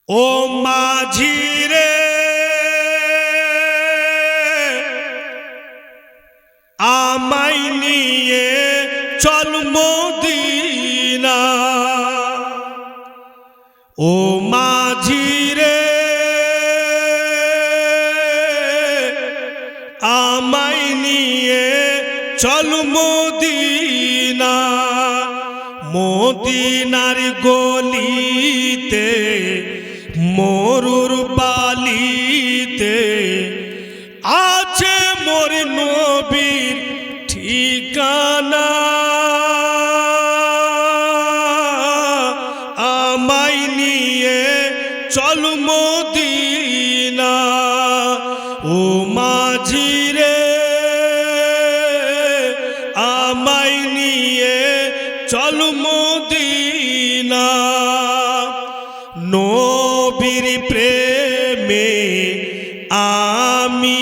ও মাঝি রে আমায় নিয়ে চল মদিনা। ও মাঝি রে আমায় নিয়ে চল মদিনা। মদিনার গলিতে মরুর বালিতে আছে মোর নবীর ঠিকানা। আমায় নিয়ে চল মদিনা। ও মাঝি রে আমায় নিয়ে চল মদিনা। নবীর প্রেমে আমি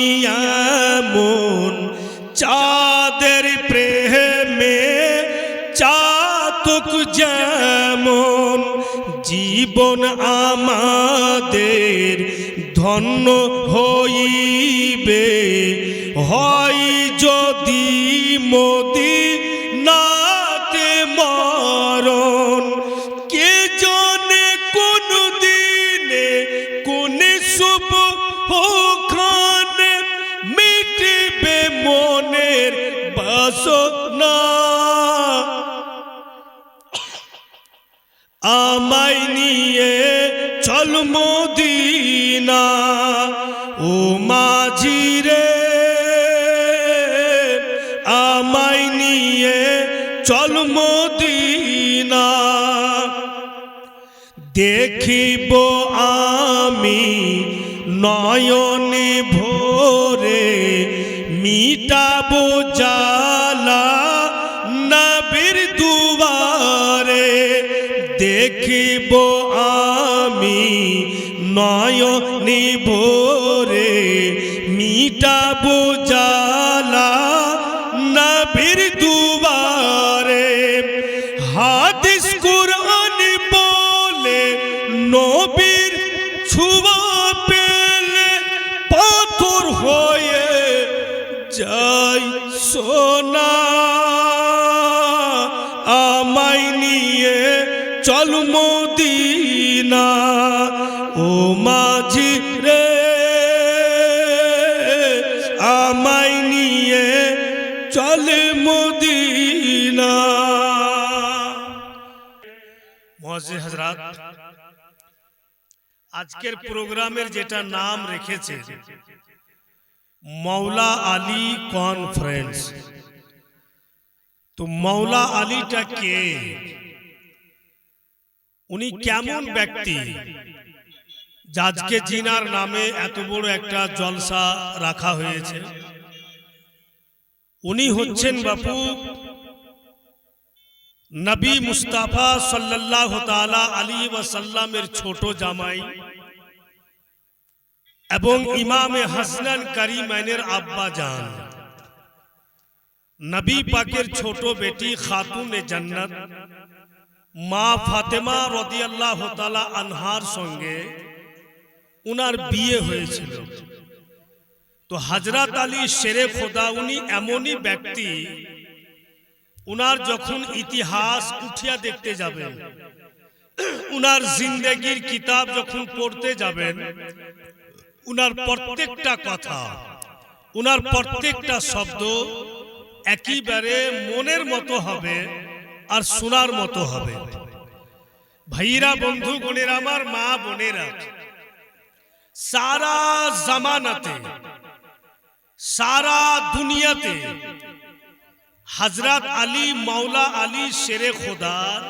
এমন, চাঁদের প্রেমে চাতক যেমন। জীবন আমাদের ধন্য হইবে হয় যদি মদিনাতে মরণ। কে জানে কোন দিনে কোন শুভ ওখানে মিটবে মনের বাসনা। আমায় নিয়ে চল মদিনা। ও মাঝি রে আমায় নিয়ে চল মদিনা। দেখিব আমি নয়নে ভোরে মিটাবো জ্বালা নবীর দুয়ারে। দেখিব আমি নয়নে ভোরে মিটাবো জ্বালা নবীর দুয়ারে। হাদিস কুরআন বলে নবীর ছোঁয়া পেলে পাথর হয়ে যায় সোনা। আমায় নিয়ে চল মদিনা। ও মাঝি রে আমায় নিয়ে চল মদিনা। মুআজ্জিজ হযরত, আজকের প্রোগ্রামের যেটা নাম রেখেছে মৌলা আলী কনফারেন্স। তো মৌলা আলীটা কে, উনি কেমন ব্যক্তি আজকে জিনার নামে এত বড় একটা জলসা রাখা হয়েছে। উনি হচ্ছেন বাপু নবী মুস্তাফা সাল্লাল্লাহু তাআলা আলাইহি ওয়াসাল্লামের ছোট জামাই এবং ইমামে হাসান কারিমাইনের আব্বা জান, নবী পাকের ছোট বেটি খাতুনে জান্নাত মা ফাতেমা রাদিয়াল্লাহু তাআলা আনহার সঙ্গে উনার বিয়ে হয়েছিল। তো হযরত আলী শেরে খোদা উনি এমনই ব্যক্তি, উনার যখন ইতিহাস উঠিয়া দেখতে যাবেন, উনার জিন্দেগির কিতাব যখন পড়তে যাবেন, উনার প্রত্যেকটা কথা, উনার প্রত্যেকটা শব্দ একেবারে মনের মতো হবে আর শোনার মতো হবে। ভাইরা, বন্ধু গণের, আমার মা বোনেরা, সারা জামানাতে সারা দুনিয়াতে হযরত আলী মাওলা আলী শেরে খোদার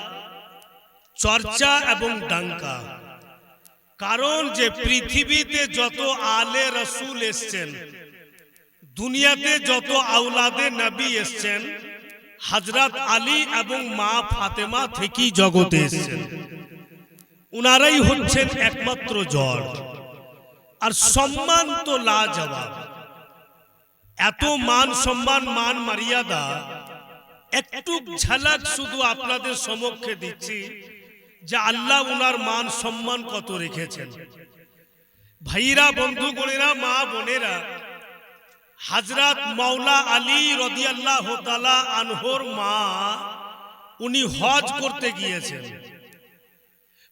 চর্চা এবং ডাঙ্কা। কারণ যে পৃথিবীতে যত আলে রসুল এসছেন, দুনিয়াতে যত আওলাদে নবী এসছেন, হযরত আলী এবং মা ফাতেমা থেকেই জগতে এসছেন। উনারাই হচ্ছেন একমাত্র জড়। আর সম্মান তো লাজবাব। এত মান সম্মান, মান মর্যাদা একটু ঝলক শুধু আপনাদের সম্মুখে দিচ্ছি। যে আল্লাহ উনার মান সম্মান কত রেখেছেন। ভাইরা, বন্ধুগণেরা, মা বোনেরা, হযরত মাওলা আলী রাদিয়াল্লাহু তাআলা আনহুর মা উনি হজ করতে গিয়েছেন।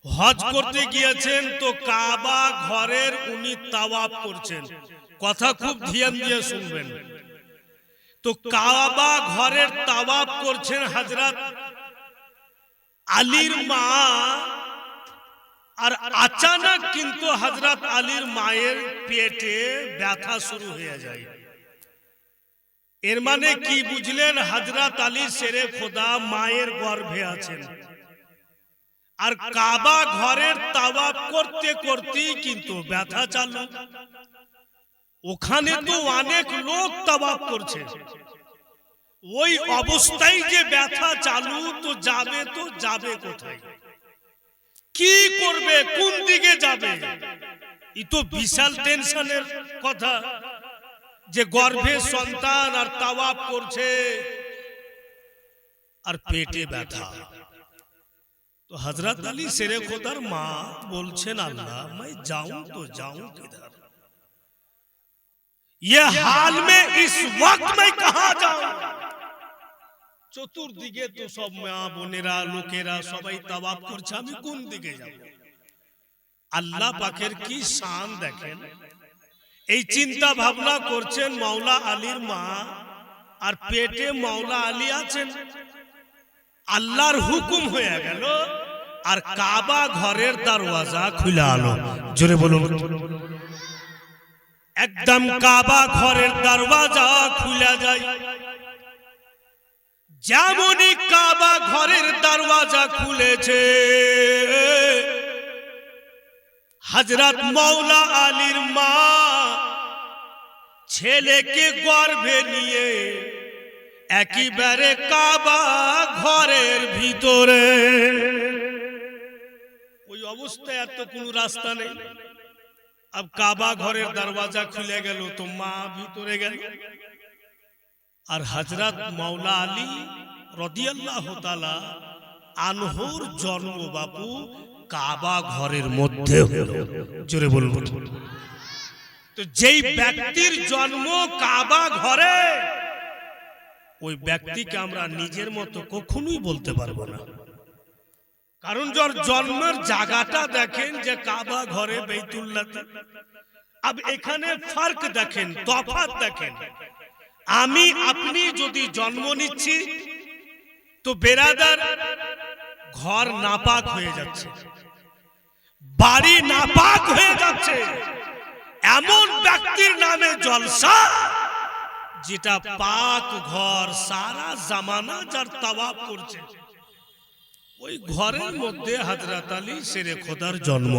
হজ করতে গিয়েছেন তো কাবা ঘরের উনি তাওয়াফ করছেন। কথা খুব ধ্যান দিয়ে শুনবেন। তো কাবা ঘরের তাওয়াফ করছেন হযরত আলীর মা, আর আচানক কিন্তু হযরত আলীর মায়ের পেটে ব্যথা শুরু হয়ে যায়। এর মানে কি বুঝলেন? হযরত আলী শেরে খোদা মায়ের গর্ভে আছেন, আর কাবা ঘরের তাওয়াফ করতে করতেই কিন্তু ব্যথা চালু। ওখানে তো অনেক লোক তাওয়াফ করছে, ওই অবস্থায় যে ব্যথা চালু, তো যাবে কোথায়, কি করবে, কোন দিকে যাবে? এই তো বিশাল টেনশনের কথা যে গর্ভে সন্তান আর তাওয়াফ করছে আর পেটে ব্যথা। तो हजरत अली शेरे खुदार माँ बोलছেন अल्लाह मैं जाऊं तो जाऊं किधर, ये हाल में इस वक्त मैं कहां जाऊं। চতুর্দিকে তো সব মা বোনেরা লোকেরা সবাই তাওয়াফ করছে, আমি কোন দিকে যাব? আল্লাহ পাকের কি শান দেখেন। এই চিন্তা ভাবনা করছেন মাওলা আলীর মা, আর পেটে মাওলা আলী আছেন। আল্লাহর হুকুম হয়ে গেল আর কাবা ঘরের দরওয়াজা খুলে আলো। জোরে বলুন, একদম কাবা ঘরের দরওয়াজা খুলে যায়। যেমনই কাবা ঘরের দরওয়াজা খুলেছে, হযরত মাওলা আলীর মা ছেলেকে গর্ভে নিয়ে একেবারে কাবা ঘরের ভিতরে, ওই অবস্থায় আর তো কোনো রাস্তা নেই। अब কাবা ঘরের দরওয়াজা খুলে গেল, তো মা ভিতরে গেল, আর হযরত মাওলা আলী রাদিয়াল্লাহু তাআলা আনহুর জন্ম বাপু কাবা ঘরের মধ্যে হলো। জোরে বলুন। তো যেই ব্যক্তির জন্ম কাবা ঘরে, ওই ব্যক্তিকে আমরা নিজের মতো কখনোই বলতে পারবো না, কারণ যার জন্মের জায়গাটা দেখেন যে কাবা ঘরে বাইতুল্লাহতে। अब এখানে ফার্ক দেখেন, তফাৎ দেখেন। আমি আপনি যদি জন্ম নিচ্ছি তো বেরাদার ঘর নাপাক হয়ে যাচ্ছে, বাড়ি নাপাক হয়ে যাচ্ছে, এমন ব্যক্তির নামে জলসা যেটা পাক ঘর সারা জামানা যার তাওয়াফ করছে, ওই ঘরের মধ্যে হযরত আলী শেরে খোদার জন্ম।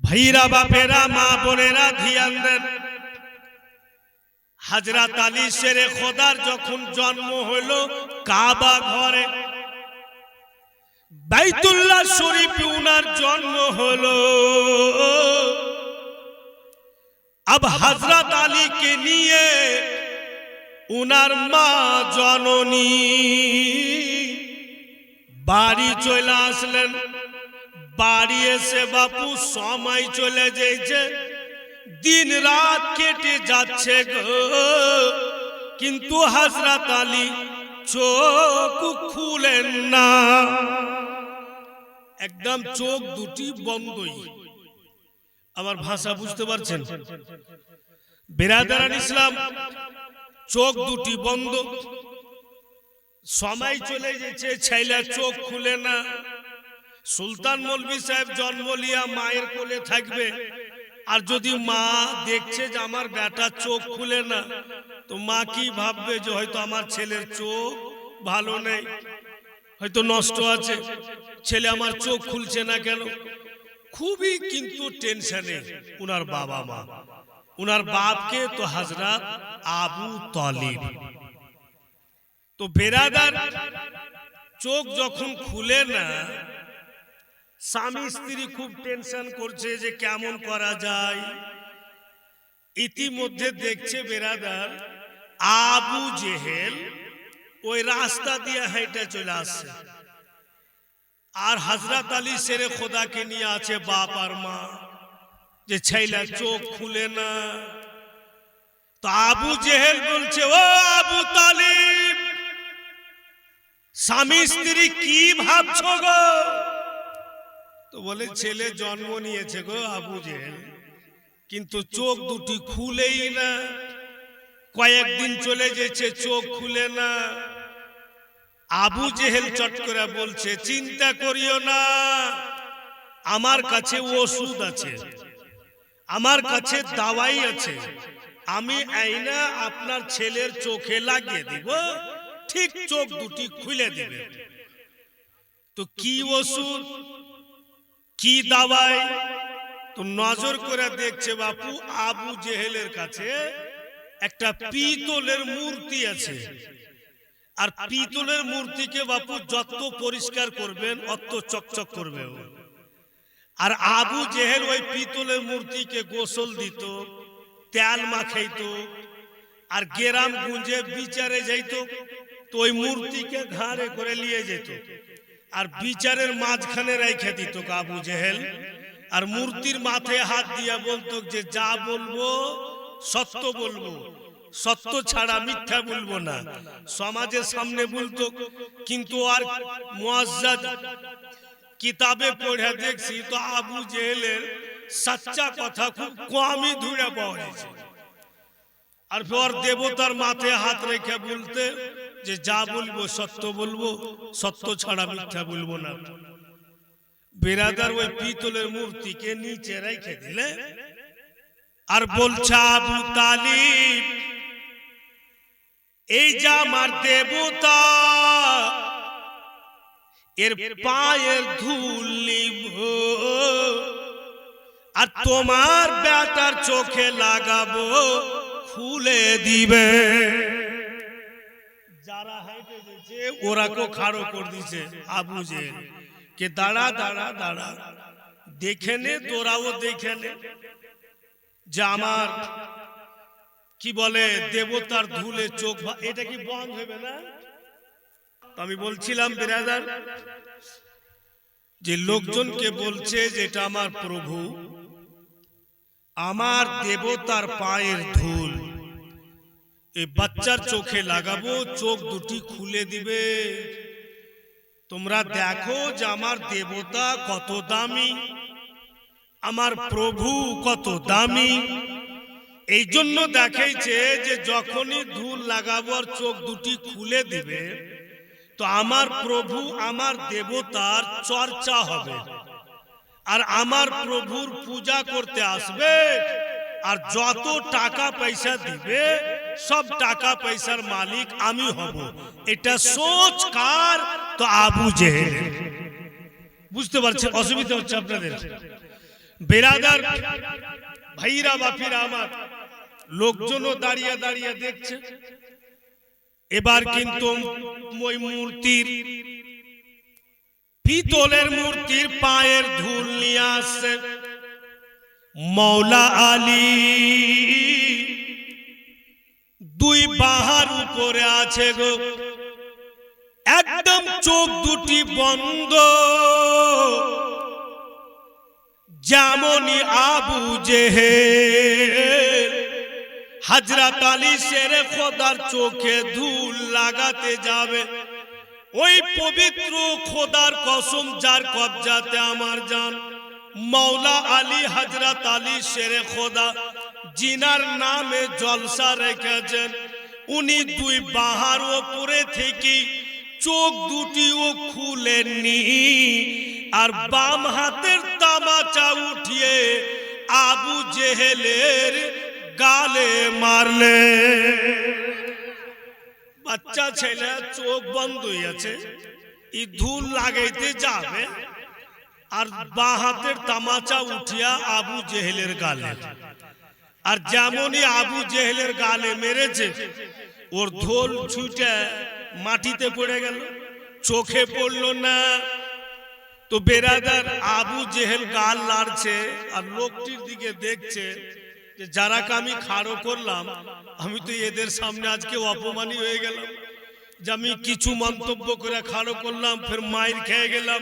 ভাইরা, বাপেরা, মা বোনেরা ধ্যান দেন। হযরত আলী শেরে খোদার যখন জন্ম হলো কাবা ঘরে, বাইতুল্লাহ শরীফে উনার জন্ম হলো। अब हजरत अली के लिए उनार माँ जननी बाड़ी चले आसलेन। बाड़ी एसे बापू समय चले जाइछे, दिन रात केटे जाच्छे गो, किन्तु हजरत अली चोख खुलेन ना, एकदम चोख दुटी बंदई। আমার ভাষা বুঝতে পারছেন? বিরাদারান ইসলাম, চোখ দুটি বন্ধ, সময় চলে যাচ্ছে, ছেলে চোখ খুলে না। সুলতান মৌলভী সাহেব জন্ম লিয়া মায়ের কোলে থাকবে, আর যদি মা দেখছে যে আমার বেটা চোখ খুলে না, তো মা কি ভাববে যে হয়তো আমার ছেলের চোখ ভালো নেই, হয়তো নষ্ট আছে, ছেলে আমার চোখ খুলছে না কেন। খুবই কিন্তু টেনশনে উনার বাবা মা। উনার বাপকে তো হযরত আবু তালিব। তো বেরাদার চোখ যখন খুলে না, স্বামী স্ত্রী খুব টেনশন করছে যে কেমন করা যায়। ইতিমধ্যে দেখছে বেরাদার আবু জেহেল ওই রাস্তা দিয়ে হেঁটে চলে আসছে। আর হযরত আলী শেরে খোদাকে নিয়ে আছে বাপ আর মা, যে ছেলে চোখ খুলে না। তো আবু জেহেল বলছে, ও আবু তালিব, স্বামী স্ত্রী কি ভাবছো গো? তো বলে, ছেলে জন্ম নিয়েছে গো আবু জেহেল, কিন্তু চোখ দুটি খুলেই না, কয়েকদিন চলে যেছে চোখ খুলে না। আবু জেহেল চট করে বলছে, চিন্তা করিও না, আমার কাছে ওষুধ আছে, আমার কাছে দাওয়াই আছে, আমি আইনা আপনার ছেলের চোখে লাগিয়ে দিব, ঠিক চোখ দুটি খুলে দিবে। তো কি ওষুধ, কি দাওয়াই? তো নজর করে দেখছে বাপু, আবু জেহেলের কাছে একটা পিতলের মূর্তি আছে, আর পিতলের মূর্তিকে বাপু যত পরিষ্কার করবেন অত চকচক করবে। আর আবু জেহেল ওই পিতলের মূর্তিকে গোসল দিত, তেল মাখাইতো, আর গেরাম গুঞ্জে বিচারে যাইত, তো ওই মূর্তিকে ঘাড়ে করে নিয়ে যেত, আর বিচারের মাঝখানে রেখে দিত আবু জেহেল, আর মূর্তির মাথায় হাত দিয়া বলতো যে যা বলবো সত্য বলবো, সত্য ছাড়া মিথ্যা বলবো না। সমাজের সামনে বলতো, কিন্তু আর মুআজ্জাজ কিতাবে পড়ে দেখছি তো আবু জেহেলের সচ্চা কথা খুব কমই ধরে পাওয়া যাচ্ছে। আর পর দেবতার মাথায় হাত রেখে বলতে যে যা বলবো সত্য বলবো, সত্য ছাড়া মিথ্যা বলবো না। বেরাদার ওই পিতলের মূর্তিকে নিচে রেখে দিলে, আর বলছে, আবু তালিব, এই যে আমার দেবতা, এর পায়ের ধুল নিব, আর তোমার বেটার চোখে লাগাবো, খুলে দিবে। যারা হাইটে দিয়েছে ওরা কো খাড়ো করে দিছে আবু জেহেল কে, দাঁড়া দাঁড়া দাঁড়া, দেখে নে, তোরাও দেখে নে যে আমার কি বলে দেবতার ধুলে চোখ, এটা কি বন্ধ হবে না? আমি বলছিলাম বিরাদার, যে লোকজনকে বলছে যে এটা আমার প্রভু, আমার দেবতার পায়ের ধুল এই বাচ্চার চোখে লাগাবো, চোখ দুটি খুলে দিবে। তোমরা দেখো যে আমার দেবতা কত দামি, আমার প্রভু কত দামি। এই জন্য দেখাইছে যে যখনই ধুল লাগাবো আর চোখ দুটি খুলে দিবে, তো আমার প্রভু আমার দেবতার চর্চা হবে, আর আমার প্রভুর পূজা করতে আসবে, আর যত টাকা পয়সা দিবে সব টাকা পয়সার মালিক আমি হব। এটা সোচ কার? তো আবু জেহেল। বুঝতে পারছেন অসুবিধা হচ্ছে আপনাদের? বেরাদার ভাইরা বাপিরা আমার, লোকজনও দাঁড়িয়ে দাঁড়িয়ে দেখছে। এবার কিন্তু ওই মূর্তির, পিতলের মূর্তির পায়ের ধুল নিয়ে আসছে মৌলা আলী, দুই বাহার উপরে আছে গো, একদম চোখ দুটি বন্ধ, যেমনই আবু জেহেল হযরত আলী শেরে খোদার চোখে ধুল লাগাতে যাবে, ওই পবিত্র খোদার কসম যার কবজাতে আমার জান, মৌলা আলী হযরত আলী শেরে খোদা, জিনার নামে জলসা রেখেছেন, উনি দুই বাহার উপরে থেকে চোখ দুটিও খুলেননি, আর বাম হাতের তামাচা উঠিয়ে আবু জেহেলের গালে মারলে। বাচ্চা ছেলে চোখ বন্ধ হয়ে আছে, এই ধুল লাগাইতে যাবে, আর বাঁ হাতের তামাচা উঠিয়া আবু জেহেলের গালে, আর যেমনই আবু জেহেলের গালে মেরেছে, ওর ধুল ছুটে মাটিতে পড়ে গেল, চোখে পড়লো না। তো বেরাদার আবু জেহেল গাল লাড়ছে, আর লোকটির দিকে দেখছে যে যারাকে আমি খাড়ো করলাম, আমি তো এদের সামনে আজকে অপমানী হয়ে গেলাম। যে আমি কিছু মন্তব্য করে খাড়ো করলাম, ফের মাইর খেয়ে গেলাম।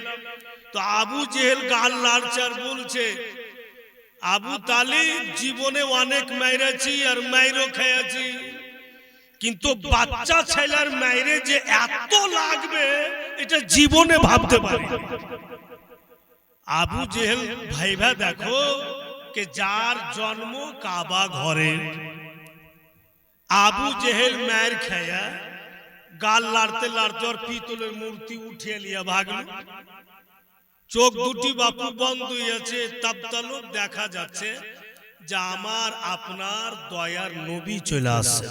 তো আবু জেহেল গাল লাড়ছে আর বলছে, আবু তালিব জীবনে অনেক মাইরেছি আর মাইরও খেয়েছি, কিন্তু বাচ্চা ছেলের মাইরে যে এত লাগবে এটা জীবনে ভাবতে পারি। আবু জেহেল ভাইবা দেখো কে যার জন্ম কাবা ঘরে, আবু জেহেল মায়ের খায়া গাল লাড়তে লাড়তে আর পিতলের মূর্তি উঠিয়ে লিয়া ভাগল। চোখ দুটি বাপু বন্ধ হয়েছে, তাবতালুক দেখা যাচ্ছে যে আমার আপনার দয়ার নবী চলে আসছে।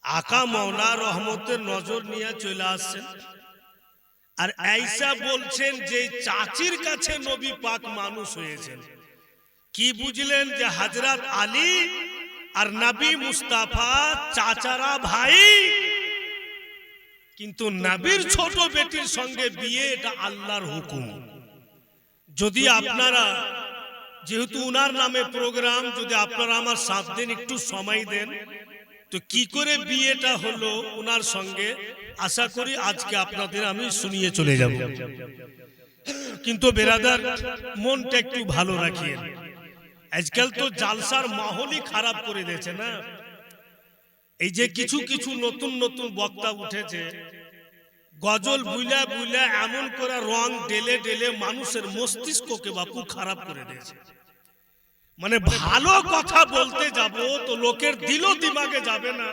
আকা মওলা রহমতের নজর নিয়ে চলে আসছেন। আর আয়েশা বলছেন যে চাচির কাছে নবী পাক মানুষ হয়েছেন। কি বুঝলেন যে হযরত আলী আর নবী মুস্তাফা চাচারা ভাই, কিন্তু নবীর ছোট বেটির সঙ্গে বিয়ে এটা আল্লাহর হুকুম। যদি আপনারা, যেহেতু উনার নামে প্রোগ্রাম, যদি আপনারা আমার 7 দিন একটু সময় দেন তো কি করে বিয়েটা হলো উনার সঙ্গে, আশা করি আজকে আপনাদের আমি শুনিয়ে চলে যাব। কিন্তু বেরাদার মনটা একটু ভালো রাখিয়েন, আজকাল তো জালসার মাহলই খারাপ করে দিয়েছে না। এই যে কিছু কিছু নতুন নতুন বক্তা উঠেছে, গজল বুইলা বুইলা এমন করে রং ঢেলে ঢেলে মানুষের মস্তিষ্ককে বাপু খারাপ করে দিয়েছে। মানে ভালো কথা বলতে যাব তো লোকের দিল দিমাগে যাবে না,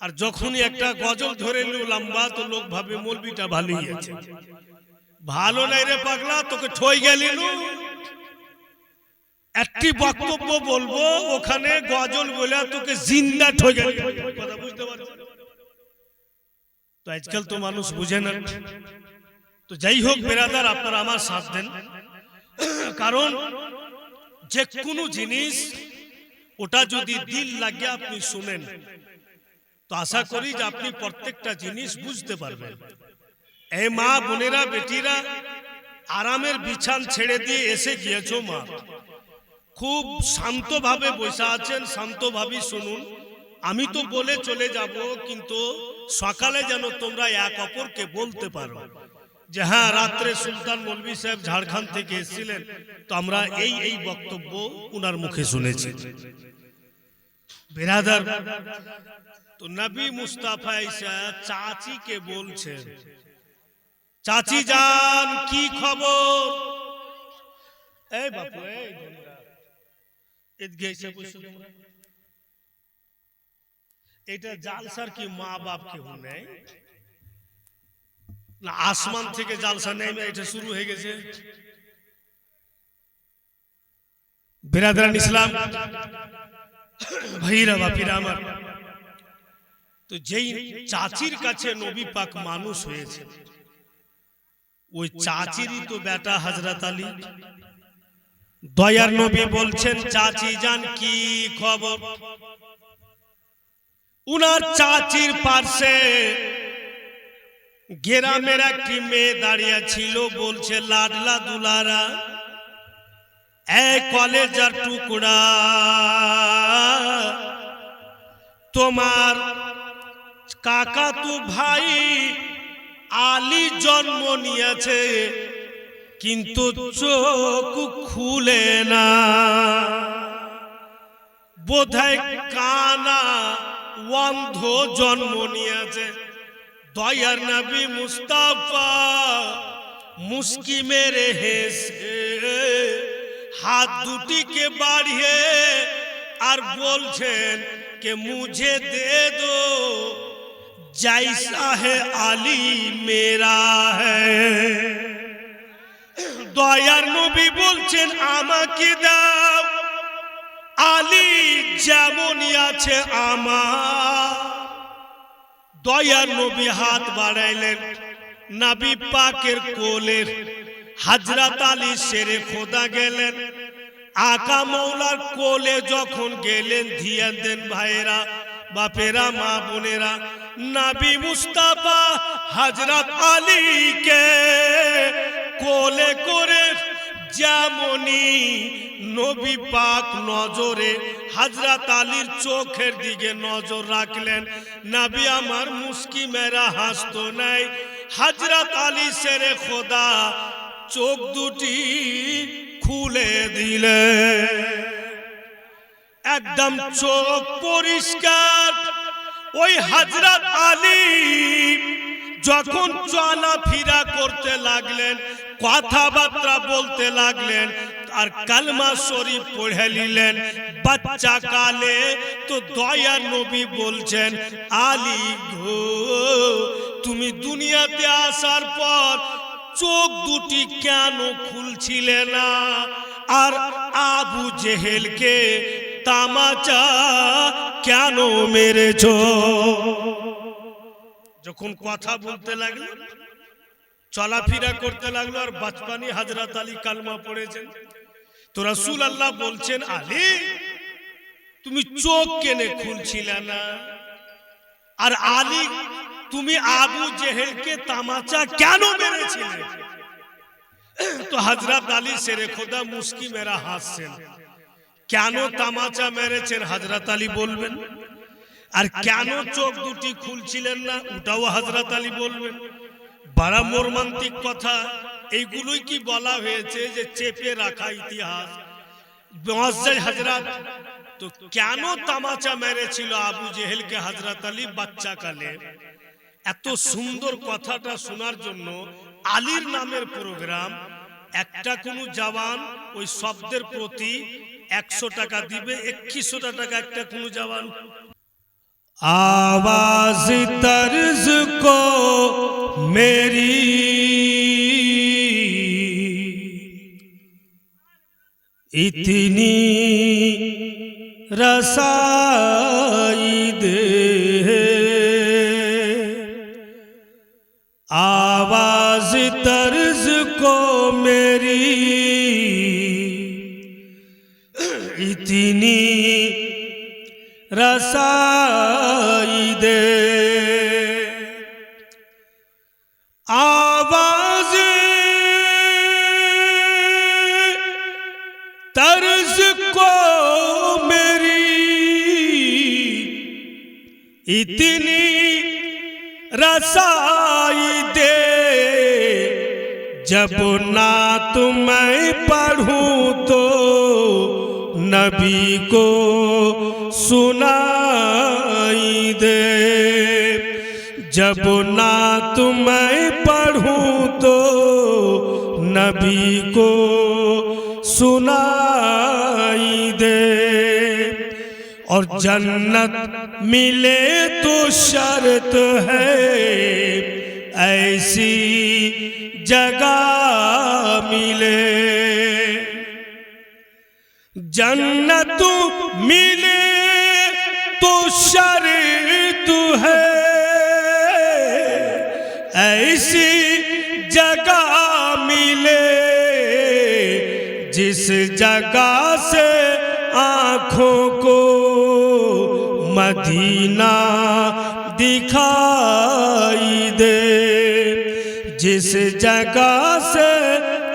আর যখনই একটা গজল ধরে নিল লম্বা তো লোক ভাবে মৌলবিটা ভালোই আছে। ভালো নাই রে পাগলা, তোকে ঠই গেলিল। একটি বক্তব্য বলবো, ওখানে গজল বলে তোকে জিন্দা ঠই গেল। কথা বুঝতে পারছো? তো আজকাল তো মানুষ বুঝে না। তো যাই হোক বেরাদার, আপনারা আমার সাথ দেন, কারণ যে কোনো জিনিস ওটা যদি দিল লাগে আপনি শুনেন তো আশা করি যে আপনি প্রত্যেকটা জিনিস বুঝতে পারবেন। এই মা বোনেরা বেটিরা আরামের বিছান ছেড়ে দিয়ে এসে গিয়েছো, মা খুব শান্তভাবে বসে আছেন, শান্তভাবে শুনুন। আমি তো বলে চলে যাব, কিন্তু সকালে যেন তোমরা এক অপরকে বলতে পারো যে হ্যাঁ রাত্রে সুলতান মৌলভী সাহেব ঝাড়খণ্ড থেকে এসেছিলেন, তো আমরা এই এই বক্তব্য উনার মুখে শুনেছি। বেরাদার, তো নবী মুস্তাফা ঈসা চাচিকে বলছেন, চাচি জান কি খবর? এই বাপু, এই এটা জালসার কি মা বাপ কেউ নেই না? আসমান থেকে জালসা নেমে এটা শুরু হয়ে গেছে। বিরাদরান ইসলাম ভাইরা বাপিরা আমার, তো যেই চাচির কাছে নবী পাক মানুষ হয়েছে, ওই চাচিরই তো বেটা হযরত আলী। দয়ার নবী বলছেন, চাচি জান কি খবর? উনার চাচির পাশে গ্রামের একটি মেয়ে দাঁড়িয়ে ছিল, বলছে লাডলা দুলারা, এই কলেজার টুকরা, তোমার কাকা তো ভাই আলী জন্ম নিয়েছে, কিন্তু চোখ খুলে না, বোধহয় কানা অন্ধ জন্ম নিয়েছে। দয়ার নবী মুস্তাফা মুস্কি মেরে হেসে হাত দুটিকে বাড়িয়ে আর বলছেন কে মুঝে দে দো जैसा है আলী মেরা হ্যায়। দয়ার নবী বলছেন আমাকে দাও, আলী যেমনই আছে আমার। দয়ার নবী হাত বাড়াইলেন, নবী পাকের কোলে হযরত আলী শেরে খোদা গেলেন। আকা মৌলার কোলে যখন গেলেন, ধিয়ান দেন ভাইরা বাপেরা মা বোনেরা, নবী মুস্তাফা হযরত আলীকে কোলে করে যেমনি নবী পাক নজরে হযরত আলীর চোখের দিকে নজর রাখলেন, নবী আমার মুস্কি মেরা হাসতো নাই। হযরত আলী শেরে খোদা চোখ দুটি খুলে দিলেন, একদম চোখ পরিষ্কার। ওই হযরত আলী যখন চলাফেরা করতে লাগলেন, কথাবার্তা বলতে লাগলেন আর কালমা শরীফ পড়ে নিলেন বাচ্চা কালে, তো দয়ার নবী বলছেন, আলী গো, তুমি দুনিয়াতে আসার পর চোখ দুটি কেন খুলছিলে না? আর আবু জেহেলকে তামাচা কেন মেরেছো? যখন কথা বলতে লাগলো, চলাফেরা করতে লাগলো, আর বাচপানি হযরত আলী কালমা পড়েছেন, তো রাসূল আল্লাহ বলছেন, আলী তুমি চোখ কেনে খুলছিলে না? আর আলী তুমি আবু জেহেলকে তামাচা কেন মেরেছিলে? তো হযরত আলী শেরে খোদা মুস্কি মেরা হাসছেন। কেন তামাচা মেরেছেন হযরত আলী বলবেন, আর কেন চোখ দুটি খুলছিলেন না ওটাও হযরত আলী বলবেন। বড় মর্মান্তিক কথা। এইগুলোই কি বলা হয়েছে যে চেপে রাখা ইতিহাস। মুআজ্জাজ হযরত, তো কেন তামাচা মেরেছিল আবু জেহেলকে হযরত আলী বাচ্চা কালে? এত সুন্দর কথাটা শোনার জন্য আলীর নামের প্রোগ্রাম, একটা কোন জওয়ান ওই শব্দের প্রতি 100 টাকা দিবে, 2100 টাকা একটা কোন জওয়ান। आवाज तर्ज को मेरी इतनी रसाई दे, आवाज तर्ज को मेरी इतनी रसाई दे, आवाज तर्ज को मेरी इतनी रसाई दे, जब नात मैं पढ़ूं तो नबी को सुनाई दे, जब नात मैं पढ़ूं तो नबी को सुनाई दे, और जन्नत मिले तो शर्त है ऐसी जगह मिले, जन्नत मिले तो शर्त है ऐसी जगह मिले, जिस जगह से आँखों को मदीना दिखाई दे, जिस जगह से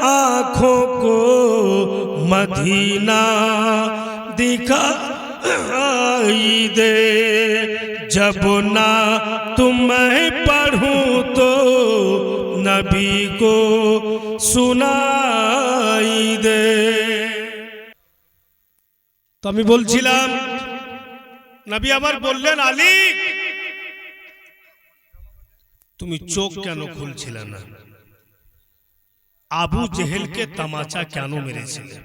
आँखों को मदीना दिखाई दे, जब ना तुम्हें पढ़ूं तो नबी को सुनाई दे। তো আমি বলছিলাম, নবী আমার বললেন, আলী তুমি চোখ কেন খুলছিলে না? আবু জেহেলকে তামাচা কেন মেরেছিলে?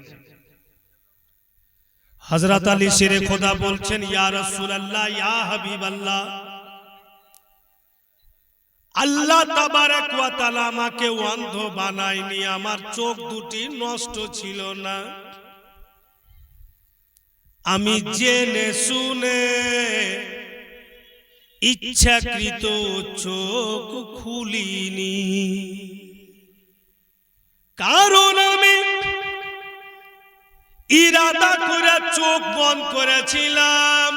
হযরত আলী শেরে খোদা বলছেন, ইয়া রাসূলুল্লাহ, ইয়া হাবিবাল্লাহ, আল্লাহ তাবারক ওয়া তাআলা আমাকে অন্ধ বানায়নি, আমার চোখ দুটি নষ্ট ছিল না, আমি জেনে শুনে ইচ্ছাকৃত চোখ খুলিনি, কারণ আমি ইরাদা করে চোখ বন্ধ করেছিলাম।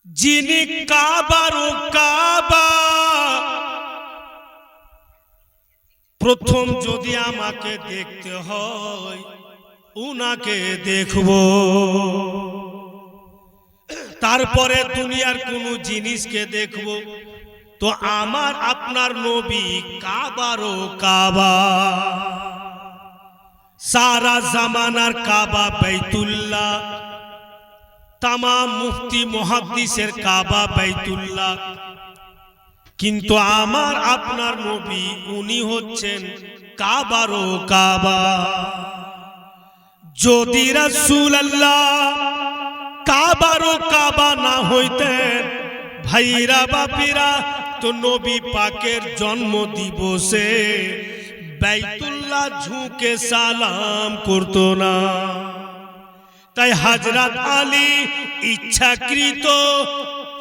যিনি কাবার ও কাবা প্রথম যদি আমাকে দেখতে হয় উনাকে দেখব, তারপরে দুনিয়ার কোন জিনিসকে দেখব। তো আমার আপনার নবী কাবারও কাবা, সারা জামানার কাবা বাইতুল্লাহ, তামাম মুফতি মুহাদ্দিসের কাবা বাইতুল্লাহ। কিন্তু আমার আপনার নবী উনি হচ্ছেন কাবারও কাবা। যদি রাসূলুল্লাহ কাবারও কাবা না হইতেন ভাইরা বাপিরা, তো নবী পাকের জন্ম দিবসে বাইতুল্লাহ ঝুঁকে সালাম করতো না। তাই হযরত আলী ইচ্ছাকৃত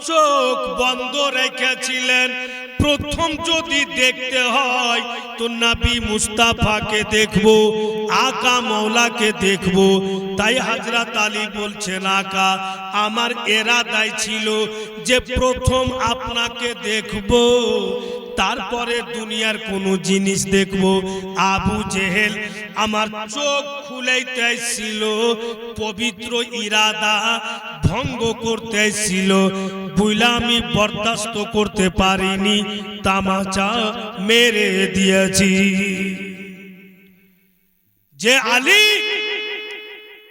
চোখ বন্ধ রেখেছিলেন, প্রথম যদি দেখতে হয় তো নবী মুস্তাফাকে দেখব, আকা মওলাকে দেখব। তাই হযরত আলী বলছেন, আকা আমার ইরাদাই ছিল যে প্রথম আপনাকে দেখব, তারপরে দুনিয়ার কোন জিনিস দেখব। আবু জেহেল আমার চোখ খুলাইতে ছিল, পবিত্র ইরাদা ভঙ্গ করতে ছিল, বুইলা আমি বরদাস্ত করতে পারিনি, তামাচা মেরে দিয়েছি। যে আলী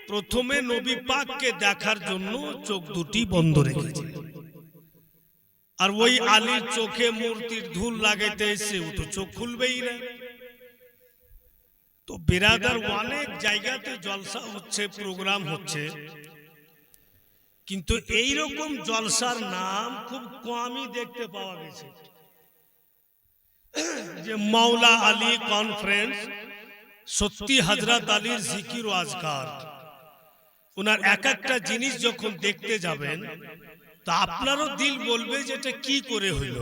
প্রথমে নবী পাককে দেখার জন্য চোখ দুটি বন্ধ রেখেছে, আর ওই আলীর চোখে মূর্তির ধুল লাগাইতে এসে ও তো চোখ খুলবেই না। তো বিরাদার অনেক জায়গাতে জলসা হচ্ছে, প্রোগ্রাম হচ্ছে, কিন্তু এই রকম জলসার নাম খুব কমই দেখতে পাওয়া গেছে। যে মাওলা আলী কনফারেন্স, সত্যি হযরত আলীর জিকির ও আজকার, ওনার এক একটা জিনিস যখন দেখতে যাবেন তা আপনারও দিল বলবে যে এটা কি করে হইল।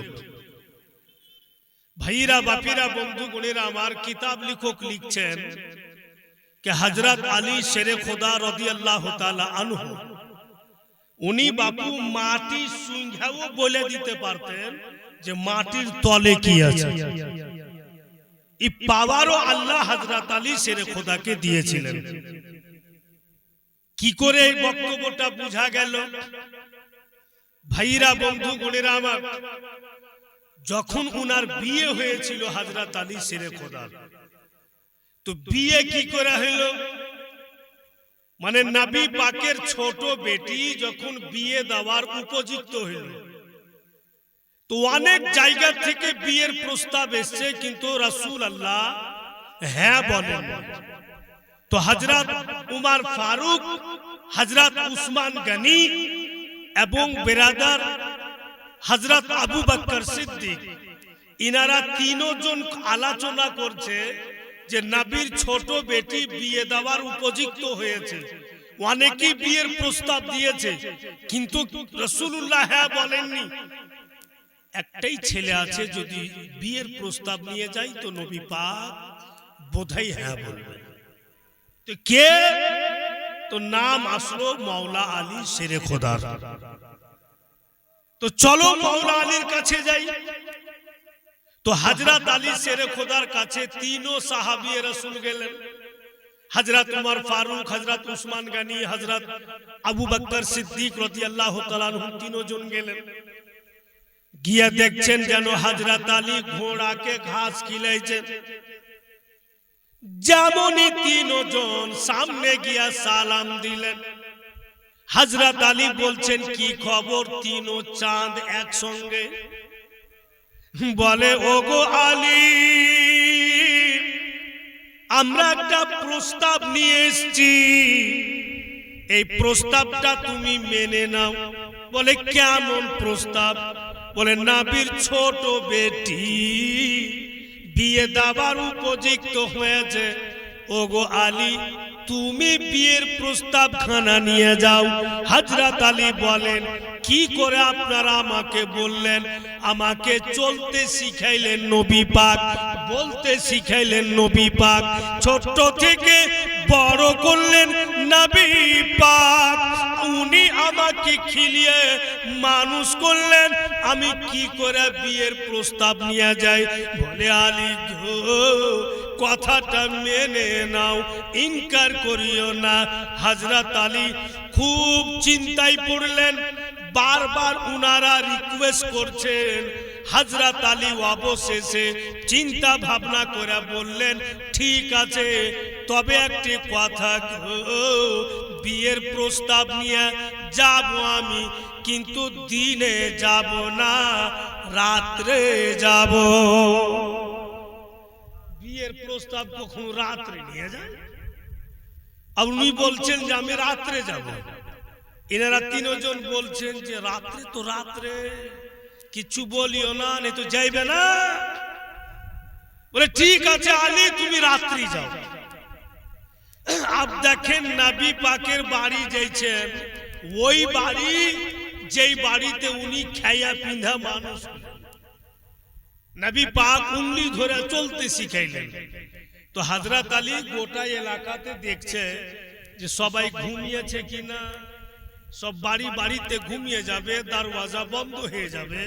ভাইরা বাপিরা বন্ধুগণেরা আমার, কিতাব লেখক লিখছেন যে হযরত আলী শেরে খোদা রাদিয়াল্লাহু তাআলা আনহু, উনি বাপু মাটি সুঙ্ঘাও বলে দিতে পারতেন যে মাটির তলে কি আছে। এই পাওয়ারও আল্লাহ হযরত আলী শেরে খোদাকে দিয়েছিলেন। কি করে এই বক্তব্যটা বোঝা গেল? ভাইরা বন্ধুগণেরা আমার, যখন উনার বিয়ে হয়েছিল হযরত আলী শেরে খোদার, তো বিয়ে কি করে হলো? মানে নবী পাকের ছোট বেটি যখন বিয়ে দেওয়ার উপযুক্ত হইল, তো অনেক জায়গা থেকে বিয়ের প্রস্তাব এসছে, কিন্তু রাসূলুল্লাহ হ্যাঁ বলেন। তো হযরত উমর ফারুক, হযরত উসমান গনি এবং বিরাদার হযরত আবু বকর সিদ্দিক, ইনারা তিনজন আলোচনা করছে যে নবীর ছোট বেটি বিয়ে দেওয়ার উপযুক্ত হয়েছে। অনেকেই বিয়ের প্রস্তাব দিয়েছে, কিন্তু রাসূলুল্লাহ হ্যাঁ বলেননি। একটাই ছেলে আছে, যদি বিয়ের প্রস্তাব নিয়ে যাই তো নবী পাক বোধহয় হ্যাঁ বলবে। তো কে? তো নাম আসলো মাওলা আলী শেরে খোদার। তো চলো মাওলা আলীর কাছে যাই। তো হযরত আলী শেরে খোদার কাছে তিনও সাহাবী রাসূল গেলেন। হযরত উমর ফারুক, হযরত উসমান গনি, হযরত আবু বকর সিদ্দিক রাদিয়াল্লাহু তাআলা আনহু তিনজন গেলেন। গিয়া দেখছেন যেন হযরত আলী ঘোড়াকে ঘাস খিলাইছেন। যেমনই তিনজন সামনে গিয়া সালাম দিলেন, হযরত আলী বলছেন কি খবর? তিনো চাঁদ একসঙ্গে। বলে ওগো আলী, আমরা একটা প্রস্তাব নিয়ে এসেছি, এই প্রস্তাবটা তুমি মেনে নাও। বলে কেমন প্রস্তাব? বলে নবীর ছোট বেটি বিয়ে দেওয়ার উপযুক্ত হয়েছে। ওগো আলী, তুমি বিয়ের প্রস্তাব খানা নিয়ে যাও। হযরত আলী বলেন, কি করে আপনারা আমাকে বললেন? আমাকে চলতে শিখাইলেন নবী পাক, বলতে শিখাইলেন নবী পাক, ছোট থেকে বড় করলেন নবী পাক, উনি আমাকে খিলিয়ে মানুষ করলেন, আমি কি করে বিয়ের প্রস্তাব নিয়ে যাই? বলে আলী গো, কথাটা মেনে নাও, ইনকার করিও না। হযরত আলী খুব চিন্তায় পড়লেন, বারবার উনারা রিকোয়েস্ট করছেন। হযরত আলী অবশেষে চিন্তা ভাবনা করে বললেন, ঠিক আছে, তবে একটি কথা, বিয়ের প্রস্তাব নিয়ে যাব আমি, কিন্তু দিনে যাব না, রাত্রে যাব। বিয়ের প্রস্তাব কখন রাত্রে নিয়ে যায়? আর উনি বলছেন যে আমি রাত্রে যাব। এনারা তিনজন বলছেন যে রাত্রে তো রাত্রে, কিছু বলিও না, নেই তো যাইবে না। বলে ঠিক আছে আলী, তুমি রাত্রি যাও। আপ দেখেন নবী পাকের বাড়ি যাইছেন, ওই বাড়ি যেই বাড়িতে উনি খাইয়া পিন্ধা মানুষ। নবী পাক উঙ্গলি ধরে চলতে শিখাইলেন। তো হযরত আলী গোটা এলাকাতে দেখছে যে সবাই ঘুমিয়েছে কিনা। সব বাড়ি বাড়িতে ঘুমিয়ে যাবে, দরওয়াজা বন্ধ হয়ে যাবে,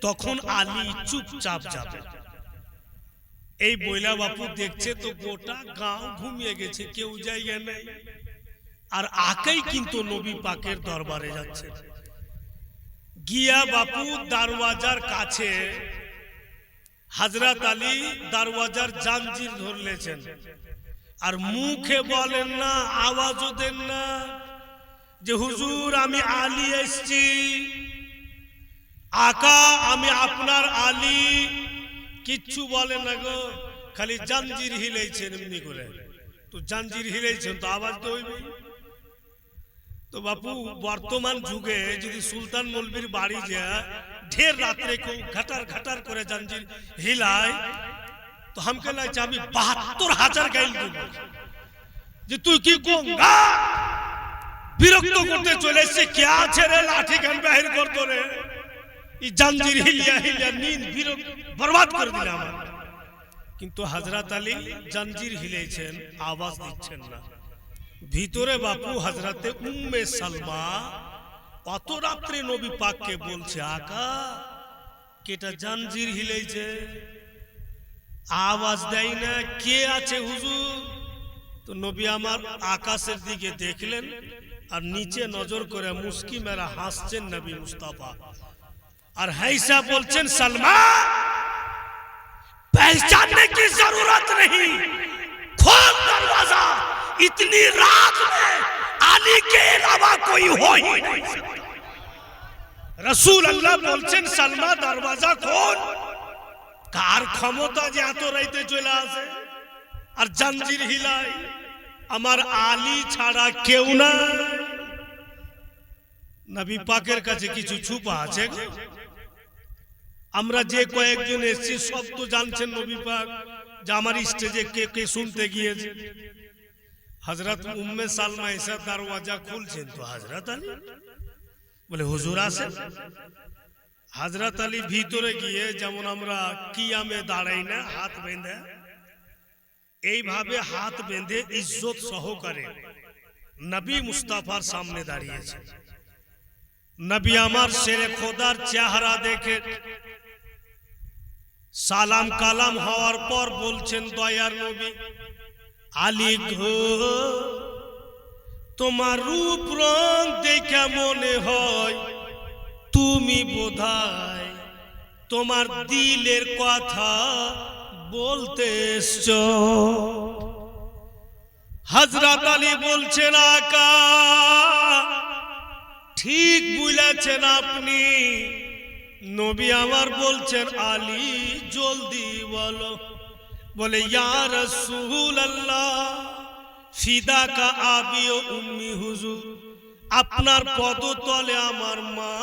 তখন আলী চুপচাপ যাবে। এই বইলা বাপু দেখছে তো গোটা গাঁও ঘুমিয়ে গেছে, কেউ জায়গা নেই। আর আকেই কিন্তু নবী পাকের দরবারে যাচ্ছে। গিয়া বাপু দরওয়াজার কাছে হযরত আলী দরওয়াজার জাঞ্জির ধরলেছেন, আর মুখে বলেন না, আওয়াজও দেন না যে হুজুর আমি আলী এসছি, আকা আমি আপনার আলী, কিচ্ছু বলেন না গো, খালি জাঞ্জির হিলেছেন এমনি করে। তো জাঞ্জির হিলেছেন তো আওয়াজ তো হইবে। তো বাপু বর্তমান যুগে যদি সুলতান মৌলবীর বাড়ি যায়, ঢের রাত্রে কেউ ঘাটার ঘাটার করে জাঞ্জির হিলায়, তো हमके লাগছে আমি ৭২,০০০ গাইল দেব যে তুই কি গঙ্গা বিরক্ত করতে চলে এসেছে, কে আছে রে, লাঠি খান বাহির কর তোরে। এই জাঞ্জির হিলিয়া হিলিয়া নিন বিরক্ত বরবাদ করে দিলে আমার। কিন্তু হযরত আলী জাঞ্জির হিলেছেন, আওয়াজ দিচ্ছেন না। ভিতরে বাপু হযরতে উম্মে সালমা অত রাত্রে নবী পাককে বলছে, আকা কেটা জাঞ্জির হিলেছে, আওয়াজ দেয় না, কে আছে হুজুর? তো নবী আমার আকাশের দিকে দেখলেন, আর নিচে নজর করে মুস্কি মেরা হাসছেন নবী মুস্তাফা, আর হাইসা বলছেন, सलमा पहचानने की जरूरत नहीं, खोल दरवाजा, इतनी रात में आली के अलावा कोई हो ही नहीं सकता। रसूल अल्लाह বলছেন, सलमा दरवाजा खोल। কার ক্ষমতা যে এত রাইতে চলে আসে আর জাঞ্জির হিলায়? আমার আলী ছাড়া কেউ না। নবী পাকের কাছে কিছু ছুপা আছে? আমরা যে কয়েকজন এসেছি সব তো জানছেন নবী পাক যে আমার স্টেজে কে কে শুনতে গিয়েছে। হযরত উম্মে সালমা এসে দরওয়াজা খুলছেন, তো হযরত আলী বলে হুজুর আসেন। হযরত আলী ভিতরে গিয়ে যেমন আমরা কিয়ামে দাঁড়াই না হাত বেঁধে, এইভাবে হাত বেঁধে ইজ্জত সহকারে নবী মুস্তাফার সামনে দাঁড়িয়েছে। নবী আমার শেরে খোদার চেহারা দেখে সালাম কালাম হওয়ার পর বলছেন, দয়ার নবী আলী গো, তোমার রূপ রং দেখে মনে হয় তুমি বোধহয় তোমার দিলের কথা বলতে এসছো। হযরত আলী বলছেন, আকা ঠিক বলেছেন আপনি। নবী আমার বলছেন, আলী জলদি বলো। বলে, ইয়া রাসূলুল্লাহ ফিদা কা আবি ও উম্মি হুজুর, আপনার পদতলে আমার মা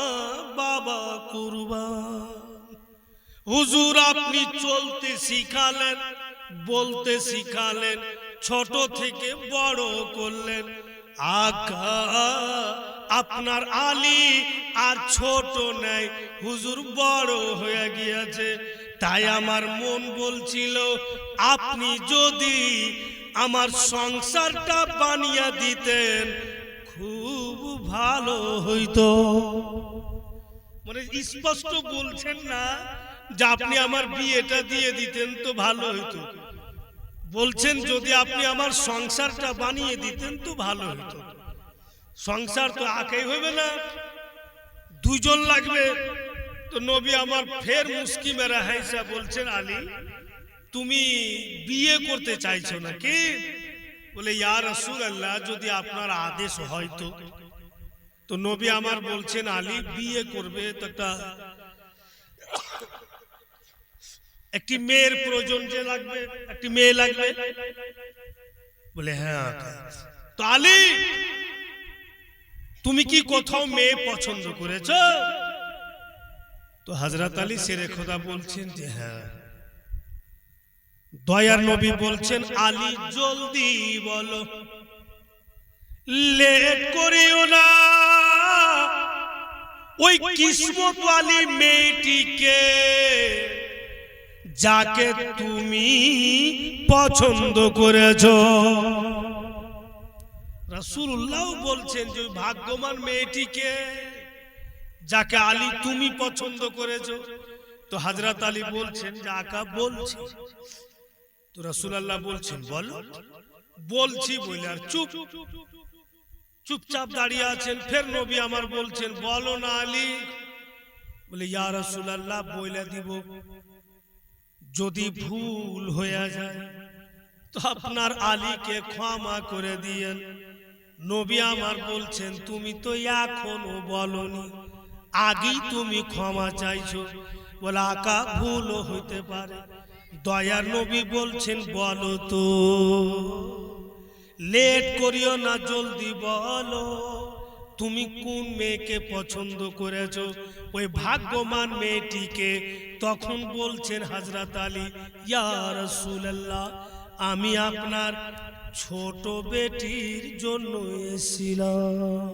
বাবা কুরবান। হুজুর আপনি চলতে শিখালেন, বলতে শিখালেন, ছোট থেকে বড় করলেন। আকা আপনার আলী আর ছোট নাই, হুজুর বড় হয়ে গিয়েছে। তাই আমার মন বলছিল আপনি যদি আমার সংসারটা বানিয়ে দিতেন খুব ভালো হইতো। মানে স্পষ্ট বলছেন না যে আপনি আমার বিয়েটা দিয়ে দিতেন তো ভালো হইতো, বলছেন যদি আপনি আমার সংসারটা বানিয়ে দিতেন তো ভালো হইতো। সংসার তো একাই হইবে না, দুজন লাগবে। তো নবী আমার ফের মুস্কি মেরা হাইসা বলছেন, আলী তুমি বিয়ে করতে চাইছো নাকি? বলে ইয়া রাসূলুল্লাহ, যদি আপনার আদেশ হয় তো নবী আমার বলছেন, আলী বিয়ে করবে তো একটি মেয়ের প্রয়োজন যে লাগবে, একটি মেয়ে লাগবে। বলে হ্যাঁ। তো আলী তুমি কি কোথাও মেয়ে পছন্দ করেছো? তো হযরত আলী শেরে খোদা বলছেন যে হ্যাঁ। দয়ার নবী বলছেন, আলী জলদি বলো, লেট করিও না। ওই কিসমত ওয়ালি মেয়েটিকে যাকে তুমি পছন্দ করেছো। রাসূলুল্লাহ বলছেন যে ভাগ্যবান মেয়েটিকে যাকে আলী তুমি পছন্দ করেছো। তো হযরত আলী বলছেন যে আকা বলছি। তো রাসূলুল্লাহ বলছেন বলো। বলছি বলে আর চুপচাপ দাঁড়িয়ে আছেন। ফের নবী আমার বলছেন, বলো না আলী। বলে ইয়া রাসূলুল্লাহ বইলা দিব, যদি ভুল হয়ে যায় তো আপনার আলীকে ক্ষমা করে দিয়েন। নবী আমার বলছেন, তুমি তো এখনো বলনি, আগেই তুমি ক্ষমা চাইছো। বলে আকা ভুলও হইতে পারে। দয়ার নবী বলছেন, বলো তো, লেট করিও না, জলদি বলো তুমি কোন মেয়েকে পছন্দ করেছো, ওই ভাগ্যবান মেয়েটিকে। তখন বলছেন হযরত আলী, ইয়া রাসূলুল্লাহ, আমি আপনার ছোট বেটির জন্য এসেছিলাম।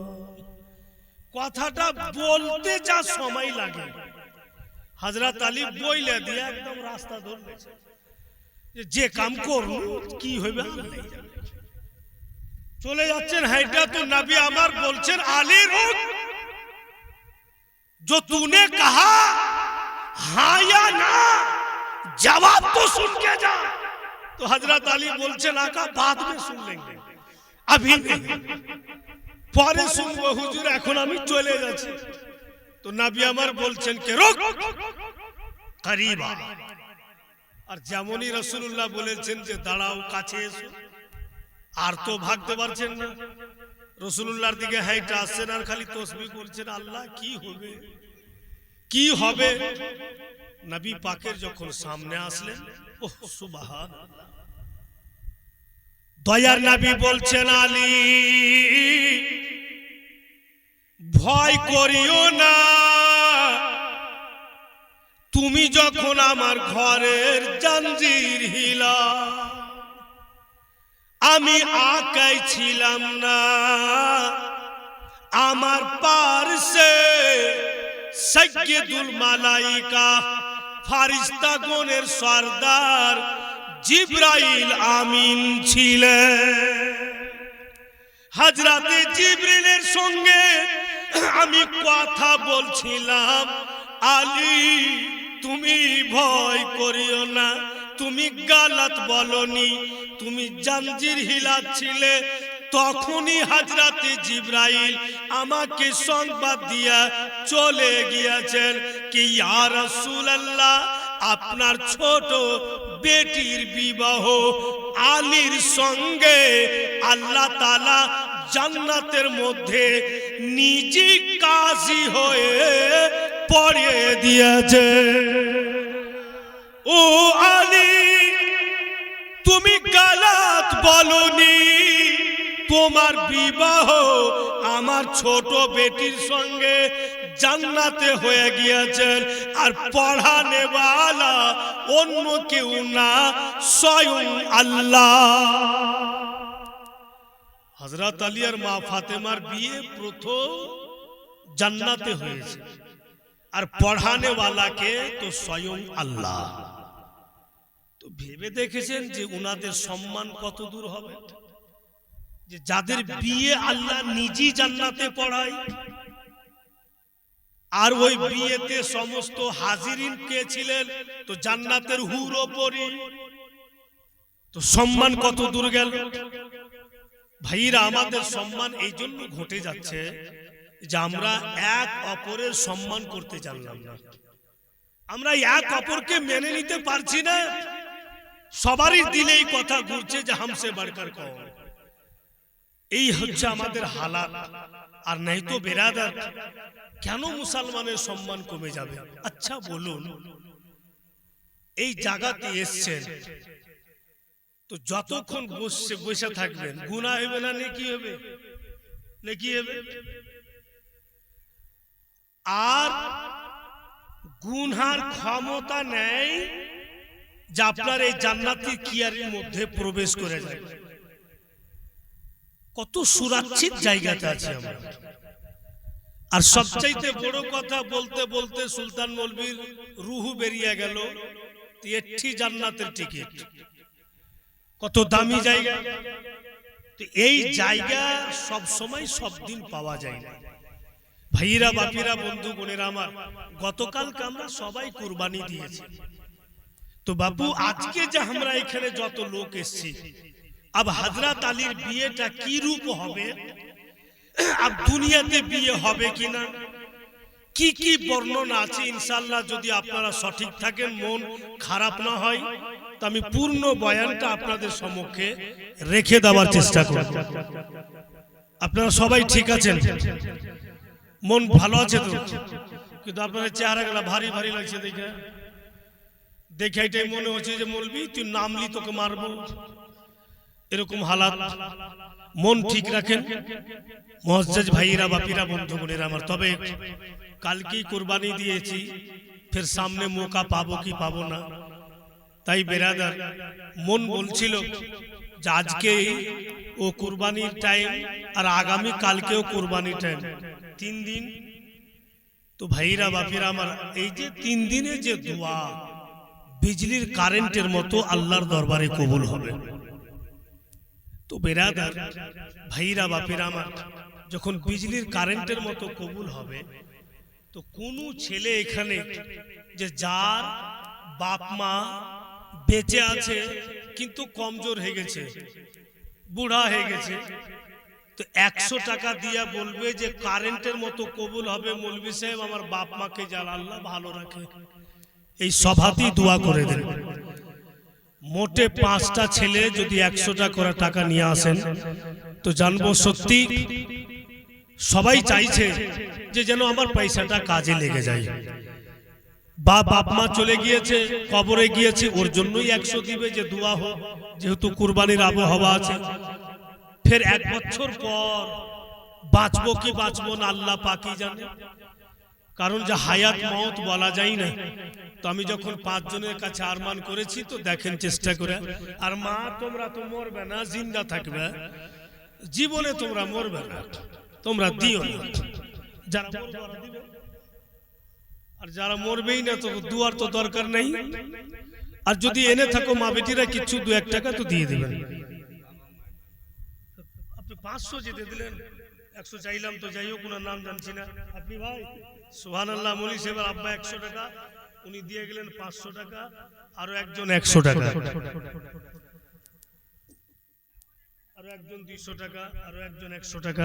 কথাটা বলতে যা সময় লাগে হযরত আলী বইলে দিয়ে একদম রাস্তা ধরলেছে, যে কাম করব কি হইবে চলে যাচ্ছেন। হাইটা তো নবী আমার বলছেন, আলী রুক, जो तूने कहा हाँ या ना, जवाब तो सुन के जा। तो हजरत अली बोलছেন, आका बाद में सुन लेंगे, अभी नहीं, পরে শুনবো হুজুর, এখন আমি চলে যাচ্ছি। তো নবী আমার বলছেন কে রুক, করিবা। আর যেমনই রাসূলুল্লাহ বলেছেন যে দাঁড়াও, কাছে এসো, আর তো ভাগতে পারছেন না। রাসূলুল্লাহর দিকে হাইটা আসছেন আর খালি তাসবিহ করছেন, আল্লাহ কি হবে কি হবে। নবী পাকের যখন সামনে আসলেন, ওহ সুবহানাল্লাহ, দয়ার নবী বলছেন, আলী ভয় করিও না, তুমি যখন আমার ঘরের জাঞ্জির হিলা, আমি আকাই ছিলাম না, আমার পার্শ্বে সাইয়্যিদুল মালাইকা ফারিস্তাগণের সরদার জিবরাইল আমিন ছিলেন। হযরতে জিবরিলের সঙ্গে আমি কথা বলছিলাম, আলী তুমি ভয় করিও না, তুমি গালাত বলনি, তুমি জাঞ্জির হিলাচ্ছিলে। তখনই হযরতে জিবরাইল আমাকে সংবাদ দিয়া চলে গিয়েছেন কি ইয়া রাসূলুল্লাহ, আপনার ছোট বেটির বিবাহ আলীর সঙ্গে আল্লাহ তাআলা জান্নাতের মধ্যে নিজে কাজী হয়ে পড়িয়ে দিয়েছে। ও আলী, তুমি গালাত বলনি, তোমার বিবাহ আমার ছোট বেটির সঙ্গে জান্নাতে হয়ে গিয়েছেন। আর পড়ানে ওয়ালা অন্য কেউ না, স্বয়ং আল্লাহ। হযরত আলী আর মা ফাতেমার বিয়ে প্রথম জান্নাতে হয়েছে, আর পড়ানে ওয়ালা কে? তো স্বয়ং আল্লাহ। তো তো ভেবে দেখেছেন যে উনাদের সম্মান কত দূর হবে, যে যাদের বিয়ে আল্লাহ নিজেই জান্নাতে পড়ায়, আর ওই বিয়েতে সমস্ত হাজিরিন কে ছিলেন, তো জান্নাতের হুর ও পরী। তো সম্মান কত দূর গেল ভাইরা। আমাদের সম্মান এই জন্য ঘটে যাচ্ছে যে আমরা এক অপরের সম্মান করতে জানলাম না, আমরা এক অপরকে মেনে নিতে পারছি না। সবারই দিলে এই কথা ঘুরছে যে হামসে বাড়কার কম। এই হচ্ছে আমাদের হালাত। আর নাই তো বেরাদার, কেন মুসলমানের সম্মান কমে যাবে? আচ্ছা বলুন, এই জায়গাতে এসছেন তো যতক্ষণ বসে থাকবেন গুনাহ হবে না নেকি হবে? নেকি হবে। আর গুনহার ক্ষমতা নেই যে আপনার এই জান্নাতি কিয়ারির মধ্যে প্রবেশ করে যায়। কত সুরক্ষিত জায়গাতে আছে আমরা। আর সবচাইতে বড় কথা, বলতে বলতে সুলতান মৌলভীর রুহু বেরিয়ে গেল। এটি জান্নাতের টিকিট, কত দামি জায়গা। তো এই জায়গা সব সময় সব দিন পাওয়া যায় না। ভাইরা বাপিরা বন্ধু বোনেরা আমার, গতকালকে আমরা সবাই কুরবানি দিয়েছি। তো বাবু আজকে যে আমরা এখানে যত লোক এসেছি, अब हजरत আলীর বিয়েটা কি রূপ হবে, अब দুনিয়াতে বিয়ে হবে কিনা, কি কি বর্ণনা আছে, ইনশাআল্লাহ যদি আপনারা সঠিক থাকেন, মন খারাপ না হয়, তো আমি পূর্ণ বয়ানটা আপনাদের সম্মুখে রেখে দেওয়ার চেষ্টা করব। আপনারা সবাই ঠিক আছেন? মন ভালো আছে তো? কিন্তু আপনাদের চেহারাগুলো ভারী ভারী লাগছে দেখে। দেখে এটাই মনে হচ্ছে যে মৌলভী তুই নামলি তোকে মারবো, এরকম হালাত। মন ঠিক রাখেন মুআজ্জাজ ভাইরা বাপিরা বন্ধু বোনেরা আমার। তবে কালকেই কুরবানি দিয়েছি, ফের সামনে মৌকা পাবো কি পাবো না। তাই বেরাদার মন বলছিল যে আজকে ও কুরবানির টাইম আর আগামী কালকেও কুরবানির টাইম, 3 দিন। তো ভাইরা বাপিরা আমার, এই যে 3 দিনে যে দোয়া বিজলির কারেন্টের মতো আল্লাহর দরবারে কবুল হবে। তো বেরাদার ভাইরা বাপিরা আমার, যখন বিজলির কারেন্টের মতো কবুল হবে, তো কোন ছেলে এখানে যে যার বাপ মা বেঁচে আছে কিন্তু কমজোর হয়ে গেছে, বুড়া হয়ে গেছে, তো 100 টাকা দিয়া বলবে যে কারেন্টের মতো কবুল হবে মৌলভী সাহেব, আমার বাপ মাকে যেন আল্লাহ ভালো রাখে, এই সভাতেই দোয়া করে দেন। মোটে 5টা ছেলে যদি 100টা করে টাকা নিয়ে আসেন, তো জানবো সত্যি সবাই চাইছে যে যেন আমার পয়সাটা কাজে লেগে যায়। বাপ মা চলে গিয়েছে, কবরে গিয়েছে, ওর জন্যই 100 দিবে যে দোয়া হোক, যেহেতু কুরবানির আবহাওয়া আছে। ফের 1 বছর পর বাঁচবো কি বাঁচবো না আল্লাহ পাকই জানে, কারণ যে হায়াত মওত বলা যায় না। তো আমি যখন 5 জনের কাছে আরমান করেছি, তো দেখেন চেষ্টা করে। আর মা তোমরা তো মরবে না, জিন্দা থাকবে, জীবনে তোমরা মরবে না, তোমরা দিও না। যারা দিবে, আর যারা মরবেই না তো দুয়ার তো দরকার নেই। আর যদি এনে থাকো মা বেটিরা কিছু 2-1 টাকা তো দিয়ে দিবেন। আপনি 500 যেতে দিলেন, 100 চাইলাম, তো যাই হোক ওনার নাম জানছি না। আপনি ভাই সুবহানাল্লাহ মৌলী সাহেবের আব্বা 100 টাকা উনি দিয়ে গেলেন, 500 টাকা, আরো একজন 100 টাকা, আরো একজন 200 টাকা, আরো একজন 100 টাকা।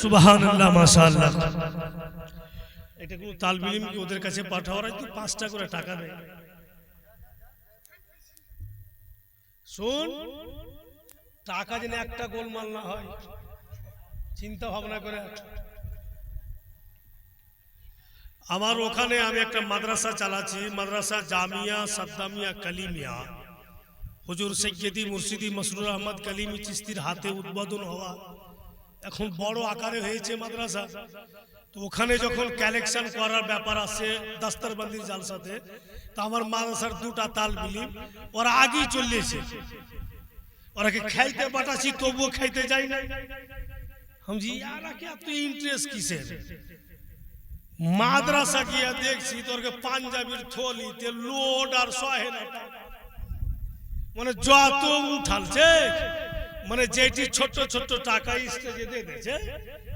সুবহানাল্লাহ মাশাআল্লাহ। এটা কোন তালবিলিম কি ওদের কাছে পাঠাওয়ার তো 5টা করে টাকা দেয়। শুন, টাকা যেন একটা গোলমাল না হয়, চিন্তা ভাবনা করে। আমার ওখানে আমি একটা মাদ্রাসা চালাচ্ছি, মাদ্রাসা জামিয়া সাদ্দামিয়া কালিমিয়া, হুজুর সৈয়দি মুর্শিদি মসরুর আহমদ কালিমি চিস্তির হাতে উদ্বোধন হওয়া, এখন বড় আকারে হয়েছে মাদ্রাসা। তো ওখানে যখন কালেকশন করার ব্যাপার আছে দাস্তারবন্দির জালসাতে, তো আমার মাদ্রাসার 2টা তালবিলিম ওরা আগেই চলেছে, ওরাকে খাইতে পাঠাচ্ছি তবুও খাইতে যাই না। হামজি ইয়ারা কি এত ইন্টারেস্ট কিসের? মাদ্রাসা গিয়া দেখছি তোরকে পাঞ্জাবির থলিতে লোড আর সহে না, মানে যত উঠালছে, মানে যেটি ছোট ছোট টাকা স্টেজে দিয়ে দিয়েছে,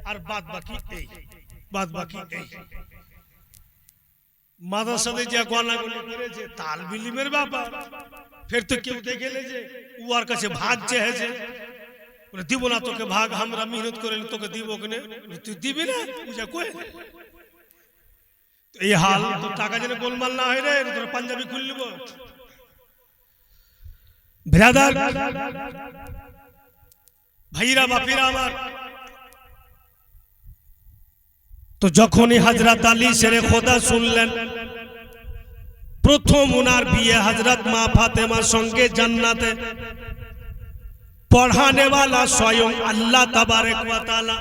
আর বাদ বাকি এই, বাদ বাকি এই। মাদ্রাসাতে যে গনাগনি করেছে তাল বিলিমের ব্যাপার, ফের তো কেউ দেখে যে উয়ার কাছে ভাগ চেয়েছে, দিব না তোকে ভাগ, আমরা মেহনত করে তোকে দিব কেনে, তুই দিবি না বুঝা কই। এই হাল তো টাকা যেন গোলমাল না হয় রে, তোর পাঞ্জাবি খুল নিব। ব্রাদার ভাইরা বাপিরা আমার, তো যখনই হযরত আলী শেরে খোদা শুনলেন, প্রথম ওনার বিয়ে হযরত মা ফাতেমার সঙ্গে জান্নাতে, পড়ানে वाला স্বয়ং আল্লাহ তাবারক ওয়া তাআলা।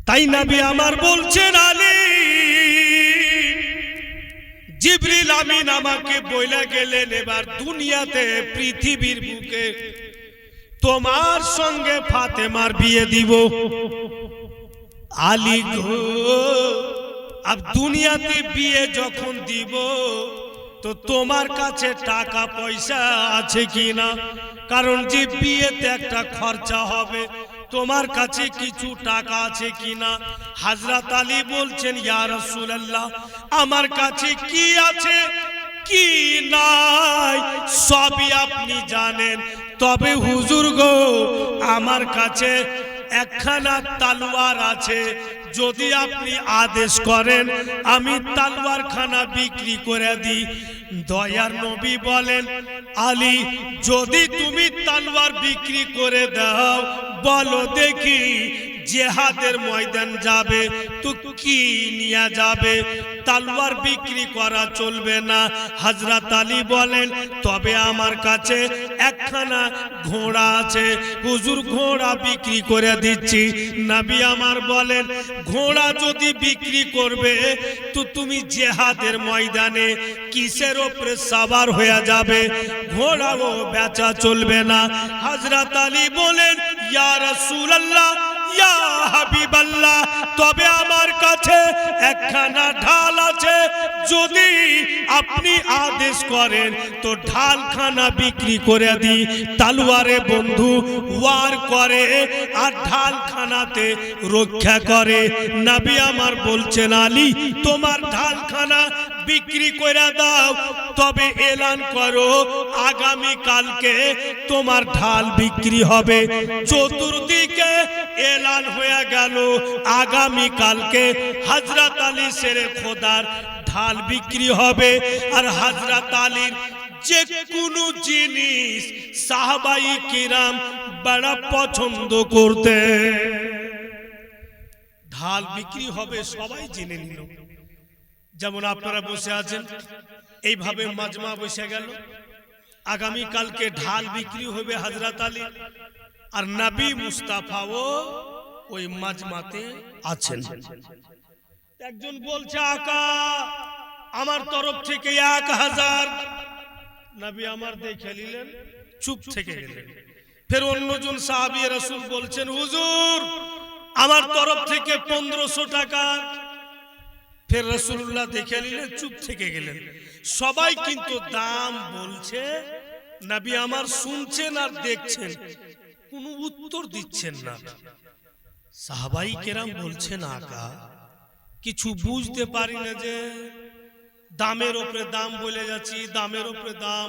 তাই নবী আমার বলছেন, আলী জিবরিল আমিন আমাকে বইলা গেলেন, এবার দুনিয়াতে পৃথিবীর বুকে তোমার সঙ্গে ফাতেমার বিয়ে দিব। আলী গো, अब দুনিয়াতে বিয়ে যখন দিব তো তোমার কাছে টাকা পয়সা আছে কিনা, কারণ যে বিয়েতে একটা খরচা হবে, তোমার কাছে কিছু টাকা আছে কিনা। হযরত আলী বলছেন, ইয়া রাসূলুল্লাহ আমার কাছে কি আছে কি নাই সবই আপনি জানেন, তবে হুজুর গো আমার কাছে একখানা তলোয়ার আছে, যদি আপনি আদেশ করেন আমি তলোয়ার খানা বিক্রি করে দিই। দয়ার নবী বলেন, আলী যদি তুমি তলোয়ার বিক্রি করে দাও, বলো দেখি জিহাদের ময়দান যাবে তো কি নিয়ে যাবে, তলোয়ার বিক্রি করা চলবে না। হযরত আলী বলেন, তবে আমার কাছে একখানা ঘোড়া আছে, হুজুর ঘোড়া বিক্রি করে দিচ্ছি। নবী আমার বলেন, ঘোড়া যদি বিক্রি করবে তো তুমি জিহাদের ময়দানে কিসের উপরে সওয়ার হয়ে যাবে, ঘোড়াও বেচা চলবে না। হযরত আলী বলেন, ইয়া রাসূলুল্লাহ ইয়া হাবিবাল্লাহ, তবে আমার কাছে একখানা ঢাল আছে, যদি আপনি আদেশ করেন তো ঢালখানা বিক্রি করে দিই। তলোয়ারে বন্ধু ওয়ার করে আর ঢালখানাতে রক্ষা করে। নবী আমার বলছেন, আলী তোমার ঢালখানা বিক্রি করে দাও, তবে এলান করো আগামী কালকে তোমার ঢাল বিক্রি হবে। চতুর্দিকে এলান হয়ে গেল, আগামী কালকে হযরত আলী শেরে খোদার ঢাল বিক্রি হবে। আর হযরত আলীর যে কোনো জিনিস সাহাবায়ে কিরাম বড় পছন্দ করতে। ঢাল বিক্রি হবে সবাই জেনে নিল, যেমন আপনারা বসে আছেন এইভাবে মাজমা বসে গেল, আগামী কালকে ঢাল বিক্রি হবে হযরত আলী, আর নবী মুস্তাফাও ওই মাজমাতে আছেন। একজন বলছে, আকা আমার তরফ থেকে 1000। নবী আমার দেখে নিলেন, চুপ থেকে গেলেন। ফের অন্যজন সাহাবী রাসূল বলছেন, হুজুর আমার তরফ থেকে 1500 টাকা। ফের রাসূলুল্লাহ দেখে নিলেন, চুপ থেকে গেলেন। সবাই কিন্তু দাম বলছে, নবী আমার শুনছেন আর দেখছেন, কোনো উত্তর দিচ্ছেন না। সাহাবাই কেরাম বলছেন, আকা কিছু বুঝতে পারি না যে দামের উপরে দাম বলে যাচ্ছি, দামের উপরে দাম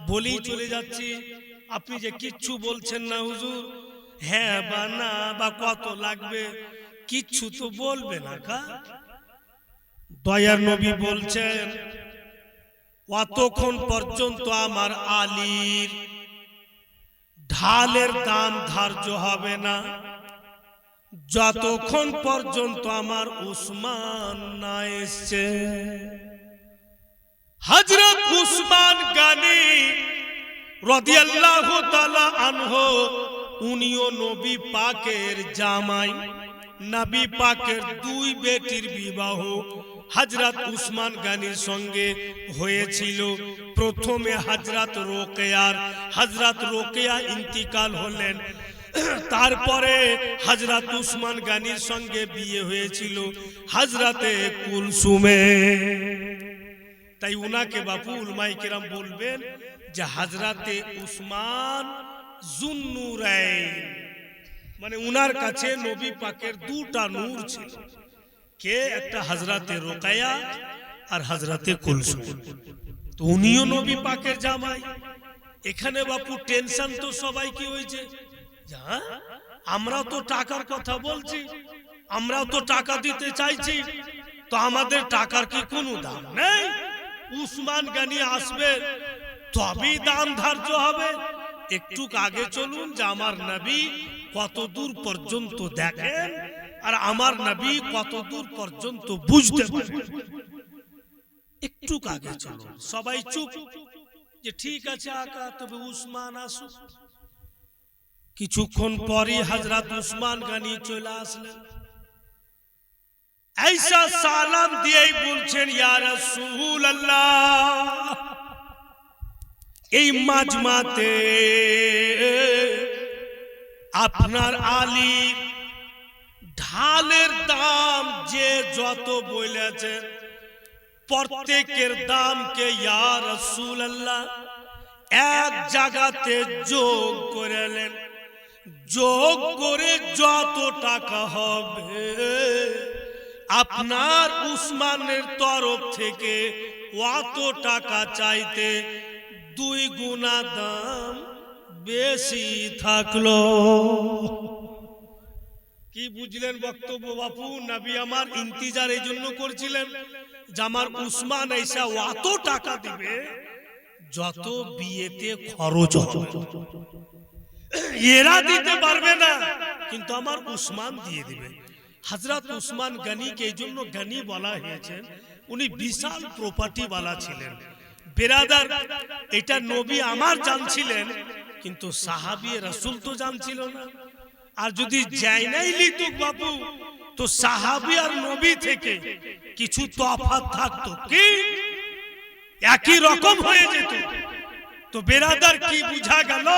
বলেই চলে যাচ্ছি, আপনি যে কিচ্ছু বলছেন না হুজুর, হ্যাঁ বা না বা কত লাগবে কিচ্ছু তো বলবে না। কা দয়ার নবী বলছেন, অতক্ষণ পর্যন্ত আমার আলীর ঢালের দাম ধার্য হবে না, যতক্ষণ পর্যন্ত আমার উসমান না এসছে। হযরত উসমান গনি রাদিয়াল্লাহু তাআলা আনহু, উনিও নবী পাকের জামাই। নবী পাকের 2 বেটির বিবাহ হযরত উসমান গনির সঙ্গে হয়েছিল। প্রথমে হযরত রোকেয়া ইন্তিকাল হলেন, তারপরে হযরত উসমান গনির সঙ্গে বিয়ে হয়েছিল হযরতে কুলসুমে। তাই উনাকে বাপু উলামায়ে কেরাম বলবেন যে হযরতে উসমান যুন্নুরাইন, মানে উনার কাছে নবী পাকের দুটা নূর ছিল। কে? একটা হযরতে রুকায়া আর হযরতে কুলসুম। তো উনিও নবী পাকের জামাই। এখানে বাপু টেনশন তো সবাই কি হয়েছে, আমরা তো টাকার কথা বলছি, আমরাও তো টাকা দিতে চাইছি, তো আমাদের টাকার কি কোনো দাম নেই? উসমান গনি আসবে তবেই দাম ধার্য হবে। একটু আগে চলুন যে আমার নবী কত দূর পর্যন্ত দেখেন আর আমার নবী কত দূর পর্যন্ত বুঝতে পারেন। একটু আগে চলুন। সবাই চুপ যে ঠিক আছে আকা, তবে উসমান আসুক। কিছুক্ষণ পরই হযরত উসমান গনি চলে আসলেন। ऐसा সালাম দিয়েই বলছেন, ইয়া রাসূলুল্লাহ, এই মাজমাতে আপনার আলী ঢালের দাম যে যত বলেছেন প্রত্যেকের দামকে ইয়া রাসূলুল্লাহ এক জায়গাতে যোগ করলেন। যোগ করে যত টাকা হবে আপনার উসমানের তরফ থেকে অত টাকা চাইতে 2 গুণা দাম বেশি থাকলো। কি বুঝলেন বক্তব্য বাপু? নবী আমার ইন্তজার এই জন্য করছিলেন যে আমার উসমান এসে অত টাকা দিবে যত বিয়েতে খরচ হবে। এরা দিতে পারবে না, কিন্তু আমার উসমান দিয়ে দিবে। হযরত উসমান গনিকে এই জন্য গনি বলা হয়েছে, উনি বিশাল প্রপার্টি वाला ছিলেন। বেরাদার, এটা নবী আমার জানছিলেন, কিন্তু সাহাবী রাসূল তো জানছিল না। আর যদি জানাই লিত বাবু, তো সাহাবী আর নবী থেকে কিছু তফাৎ থাকতো কি? একই রকম হয়ে যেত। তো বেরাদার কি বুঝা গেল?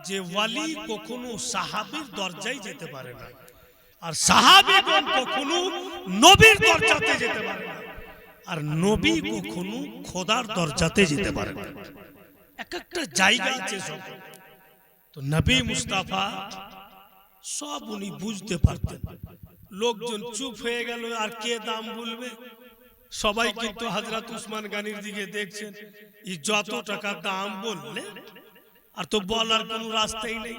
যে ওয়ালি কখনো সাহাবীর দরজায় যেতে পারে না, আর সাহাবীগণ কখনো নবীর দরজাতে যেতে পারে না, আর নবী কখনো খোদার দরজাতে যেতে পারে না। এক একটা জায়গা আছে সব। তো নবী মুস্তাফা সব উনি বুঝতে পারতেন। লোকজন চুপ হয়ে গেল, আর কে দাম বলবে? সবাই কিন্তু হযরত উসমান গনির দিকে দেখছেন। এই যত টাকা দাম বললে আর তো বলার কোনো রাস্তাই নেই।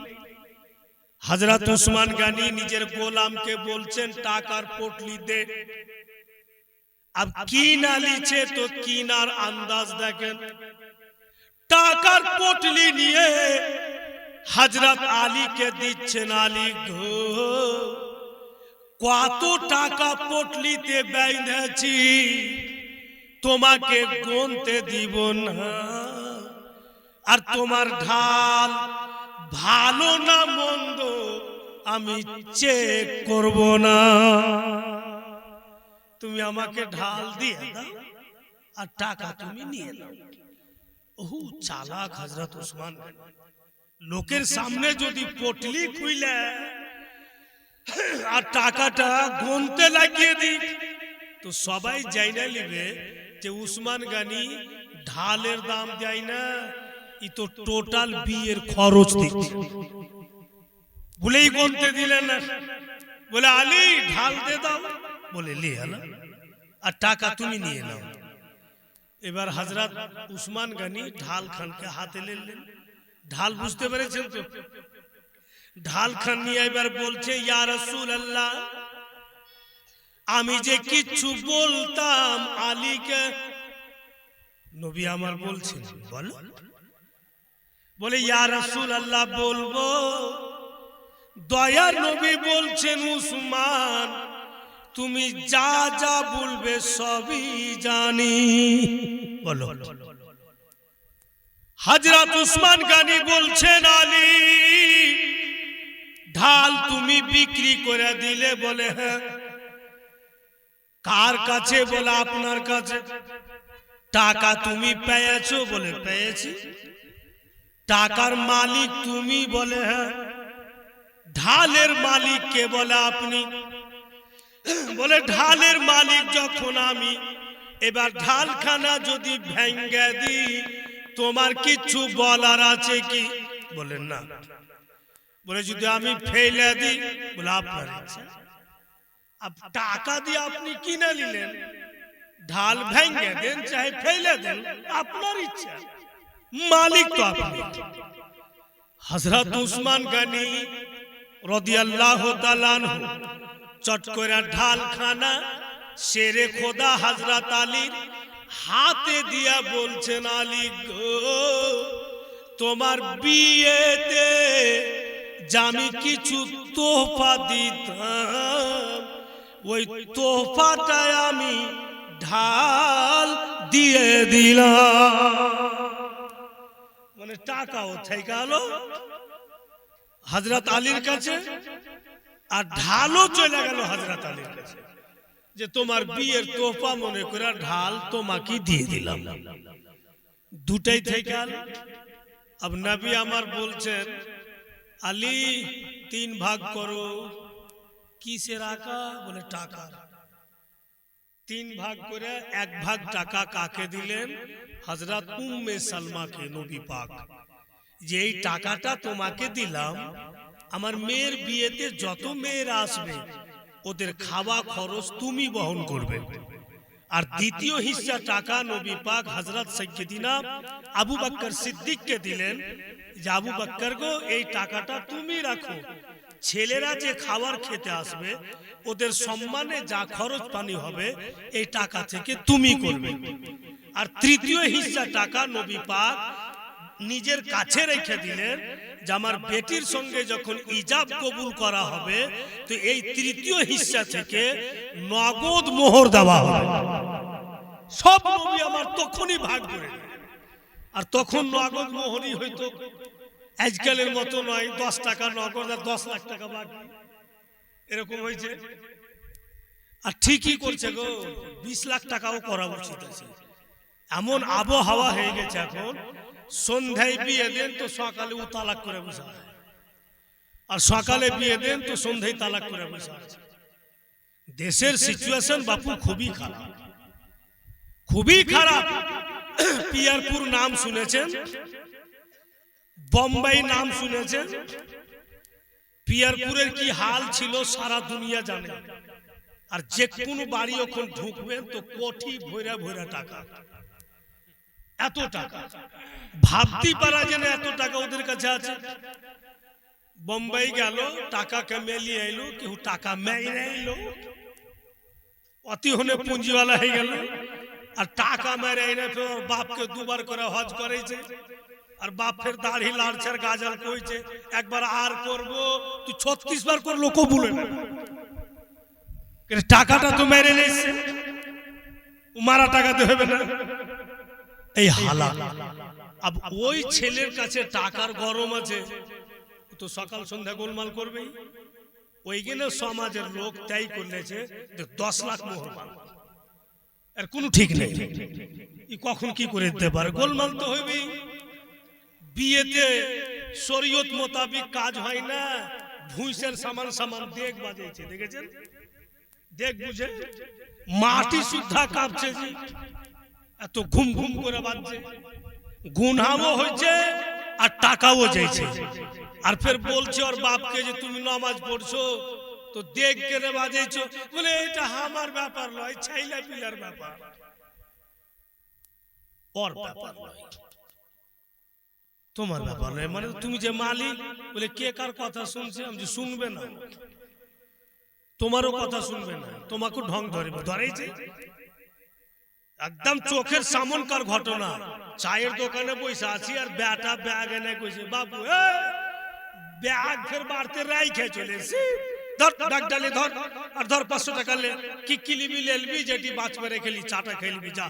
হযরত উসমান গনি নিজের গোলামকে বলছেন টাকার পোটলি দে। अब কিনা লিছে তো কিনার আন্দাজ দেখেন। টাকার পোটলি নিয়ে হযরত আলীকে দিচ্ছেন। আলী গো, কত টাকা পোটলিতে বেঁধেছি তোমাকে গুনতে দিব না, আর তোমার ঢাল ভালো না মন্দ আমি চেক করব না। তুমি আমাকে ঢাল দিয়ে দাও আর টাকা তুমি নিয়ে নাও। ওহু চালাক হযরত উসমান। লোকের সামনে যদি পোটলি খুইলে আর টাকাটা গুনতে লাগিয়ে দিই, তো সবাই জাইনা লিবে যে উসমান গনি ঢালের দাম দেয় না, ই তো টোটাল বিয়ের খরচ দিচ্ছে। বলেই গুনতে দিলেন না। বলে আলী ঢাল দে দাও। বলে লে আলা, আর টাকা তুমি নিয়ে নাও। এবার হযরত উসমান গনি ঢাল খানকে হাতে নিলেন। ঢাল বুঝতে পেরেছেন তো? ঢাল খান নিয়ে এবার বলছে, ইয়া রাসূলুল্লাহ, আমি যে কিছু বলতাম আলীকে। নবী আমার বলছেন বলো। বলে ইয়া রাসূলুল্লাহ বলবো। দয়ার নবী বলছেন, উসমান তুমি যা যা বলবে সবই জানি। বলো। হযরত উসমান গনি বলছেন, আলী ঢাল তুমি বিক্রি করে দিলে? বলে হ্যাঁ। কার কাছে? বলে আপনার কাছে। টাকা তুমি পেয়েছো? বলে পেয়েছি। টাকার মালিক তুমি? বলে হ্যাঁ। ঢালের মালিক কে বলে আপনি? বলে ঢালের মালিক যখন আমি, এবার ঢালখানা যদি ভেঙ্গে দিই তোমার কিছু বলার আছে কি? বলেন না। বলে যদি আমি ফেলে দিই, বলে আপনার ইচ্ছা। টাকা দিয়ে আপনি কিনে নিলেন, ঢাল ভেঙ্গে দেন চাহে ফেলে দেন, আপনার ইচ্ছা, মালিক তো আপনি। হযরত উসমান গনি রাদিয়াল্লাহু তাআলা আনহু চট করে ঢালখানা শেরে খোদা হযরত আলীর হাতে দিয়া বলছেন, আলী গো, তোমার বিয়েতে আমি কিছু তোহফা দিতাম, ওই তোহফাটায় আমি ঢাল দিয়ে দিলাম। মানে টাকাও থেকে গেল হযরত আলীর কাছে, আর ঢালও চলে গেল হযরত আলীর কাছে, যে তোমার বিয়ের তোহফা মনে করে ঢাল তোমাকে দিয়ে দিলাম। দুটাই থেকে গেল। अब नबी আমার বলছেন, আলী 3 ভাগ করো। কিসের আকা? বলে টাকা। 3 ভাগ করে 1 ভাগ টাকা কাকে দিলেন? হযরত উম্মে সালমাকে, নবী পাক, যে এই টাকাটা তোমাকে দিলাম, আমার মেয়ের বিয়েতে যত মেয়েরা আসবে ওদের খাওয়া খরচ তুমি বহন করবে। আর দ্বিতীয় হিস্সা টাকা নবী পাক হযরত সাইয়্যিদিনা আবু বকর সিদ্দিককে দিলেন, যে আবু বকর গো, এই টাকাটা তুমি রাখো, ছেলেরা যে খাবার খেতে আসবে ওদের সম্মানে যা খরচ পানি হবে এই টাকা থেকে তুমি করবে। আর তৃতীয় হিস্সা টাকা নবী পাক নিজের কাছে রেখে দিলেন, যে আমার বেটির সঙ্গে যখন ইজাব কবুল করা হবে তো এই তৃতীয় হিস্সা থেকে নগদ মোহর দেওয়া হবে। সব নবী আমার তখনই ভাগ করে। আর তখন নগদ মোহরই হইতো, আজকালের মতো নয় 10 টাকা নগদ আর 10 লাখ টাকা বাকি, এরকম হয়েছে। আর ঠিকই করছে গো, 20 লাখ টাকাও করা উচিত আছে। এমন আবহাওয়া হয়ে গেছে এখন, সন্ধ্যায় বিয়ে দেন তো সকালে ও তালাক করে বসে, আর সকালে বিয়ে দেন তো সন্ধ্যায় তালাক করে বসে আছে। দেশের সিচুয়েশন বাপু খুবই খারাপ, খুবই খারাপ। পিয়ারপুর নাম শুনেছেন, বোম্বাই নাম শুনেছেন। পিয়ারপুরের কি হাল ছিল সারা দুনিয়া জানে। আর যে কোনো বাড়ি ওখান ঢুকবেন তো কোটি ভৈরা ভৈরা টাকা, এত টাকা ভাবতে পারা যায় না, এত টাকা ওদের কাছে আছে। বোম্বাই গেল, টাকা কামিয়ে আইলো, কেউ টাকা মেরে আইলো, অতি হনে পুঁজিওয়ালা হয়ে গেল। আর টাকা মেরে এনে ফের বাপকে 2 বার করে হজ করেছে, আর বাপ ফের দাড়ি লাড়ছে আর গাজল কইছে, একবার আর করব, তুই 36 বার করলো কবুল না, টাকাটা তো মেরে নিয়েছে, মারা টাকাতে হবে না, এই হালাত। अब ওই ছেলের কাছে টাকার গরম আছে, তো সকাল সন্ধ্যা গোলমাল করবেই। ওইখানে সমাজের লোক তাই করলেছে যে 10 লাখ মোহর পান, আর কোনো ঠিক নেই, কখন কি করে দিতে পারে, গোলমাল তো হইবেই। বিয়েতে শরীয়ত মোতাবিক কাজ হয় না, ভুঁইসের সামান সামান দেখ বাজাইছে, দেখেছেন? দেখ বুঝে মাটি সুদ্ধা কাঁপছে, এত ঘুম ঘুম করে বাজছে, গুনাহও হয়েছে আর টাকাও যাইছে। আর ফের বলছে ওর বাপকে যে তুমি নামাজ পড়ছো তো দেখ কেনে বাজাইছো, বলে এটা আমার ব্যাপার নয়, ছাইলা পিলার ব্যাপার, ওর ব্যাপার নয়, তোমার ব্যাপার নয়। মানে তুমি যে মালিক, বলে কে কার কথা শুনছে? আমি যে শুনবে না, তোমারও কথা শুনবে না, তোমাকে ঢং ধরবে, ধরেইছে একদম চোখের সামনকার ঘটনা। চায়ের দোকানে বসে আছি আর বেটা ব্যাগ এনে কইছে, বাবু ব্যাগ ফের বাড়তে রাই খেয়ে চলে এসেছি, ধর ব্যাগ ডালে ধর, আর ধর 500 টাকা লে, কি কিলিবি লেলবি, যেটি বাঁচ মেরে খেলি, চাটা খেলবি যা,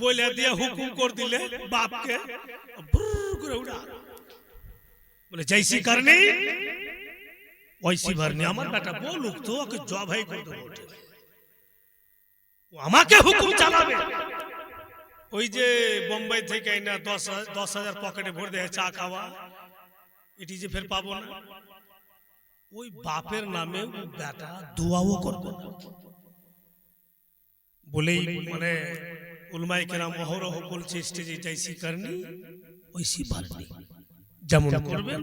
বলে দিয়ে হুকুম করে দিলে বাপকে করে উড়া, বলে জৈসি করনি ওইসি ভরনি। আমার বেটা বলুক তো, ওকে জবাই করে দেবো, আমাকে হুকুম চালাবে। ওই যে বোম্বাই থেকে না 10,000 পকেটে ভরে দেয় চা খাওয়া, এটি যে ফের পাবো না, ওই বাপের নামে বেটা দোয়াও করবে না বলেই মানে উলমায়ে কেরাম অহরহ বলছে স্টেজে যাইছি কারণে ওইসি পারনি যেমন করবেন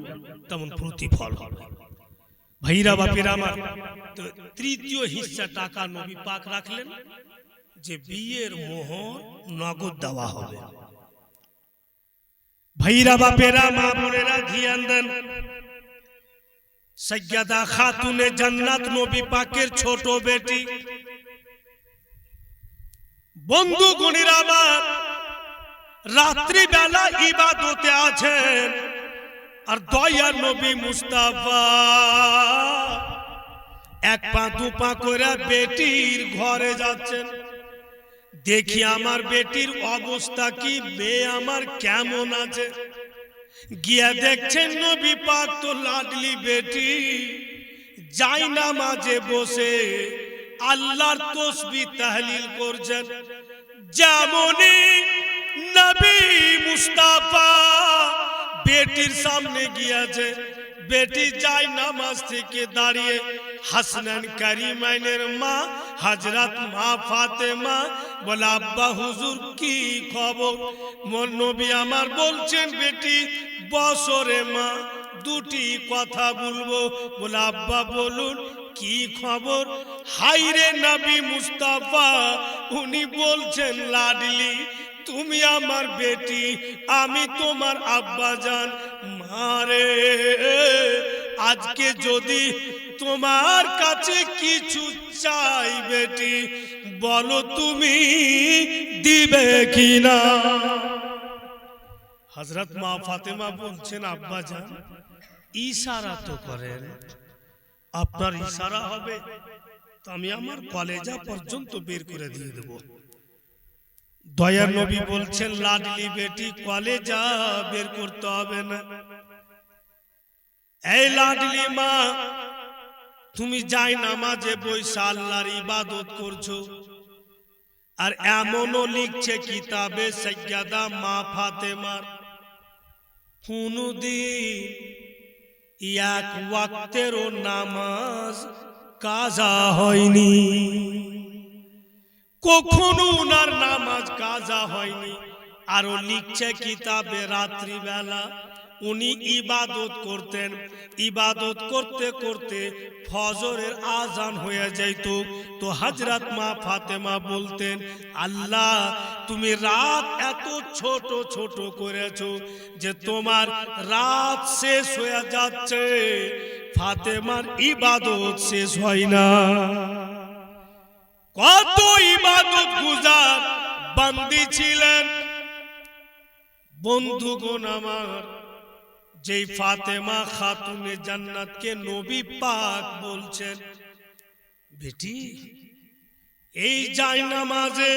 তেমন প্রতিফল হবে। ভাইরা বাপেরা আমার, তৃতীয় হিস্সা টাকা নবী পাক রাখলেন যে বিয়ের মোহর নগদ দেওয়া হবে। ভাইরা বাপেরা মা বোনেরা ধ্যান দেন, সাইয়্যিদা খাতুনে জান্নাত নবী পাকের ছোট বেটি, বন্ধু গণিরা আমার রাত্রি বেলা ইবাদতে আছেন আর দয়ার নবী মুস্তাফা এক পা দু পা করে বেটির ঘরে যাচ্ছেন। দেখি আমার বেটির অবস্থা কি, মেয়ে আমার কেমন আছে। গিয়া দেখছেন নবী পাক তো লাডলি বেটি যাই নামাজে বসে আল্লাহর তাসবিহ তাহলিল করছেন। যেমনই নবী মুস্তাফা বেটির সামনে গিয়েছে, বেটি যাই নামাজ থেকে দাঁড়িয়ে হাসনান কারিমাইনের মা হযরত মা ফাতেমা বলে, আব্বা হুজুর কি খবর? মোর নবী আমার বলছেন বেটি বছরে মা দুটি কথা বলবো। বলে আব্বা বলুন কি খবর? হাইরে নবী মুস্তাফা উনি বলছেন লাডলি তুমি আমার বেটি, আমি তোমার আব্বা জান। মারে আজকে যদি তোমার কাছে কিছু চাই বেটি বলো তুমি দিবে কিনা? হযরত মা ফাতেমা বলছেন আব্বা জান ইশারা তো করেন, আপনার ইশারা হবে তো আমি আমার কলেজা পর্যন্ত বের করে দিয়ে দেব। দয়ার নবী বলছেন লাডলি বেটি কলেজা বের করতে হবে না। এই লাডলি মা তুমি যাই নামাজে বইসা আল্লাহর ইবাদত করছো, আর এমনও লিখছে কিতাবে সাইয়্যিদা মা ফাতেমার কোনদিন এক ওয়াক্তেরও নামাজ কাজা হয়নি, কখনো উনার নামাজ কাজা হয়নি। আরো লিখছে কিতাবে রাত্রিবেলা উনি ইবাদত করতেন, ইবাদত করতে করতে ফজরের আজান হয়ে যাইত। তো হযরত মা ফাতেমা বলতেন আল্লাহ তুমি রাত এত ছোট ছোট করেছো যে তোমার রাত শেষ হয়ে যাচ্ছে, ফাতেমার ইবাদত শেষ হয় না। কত ইবাদত গুজার বান্দি ছিলেন বন্ধুগণ আমার, যেই ফাতেমা খাতুনে জান্নাতকে নবী পাক বলছেন বেটি এই যাই নামাজে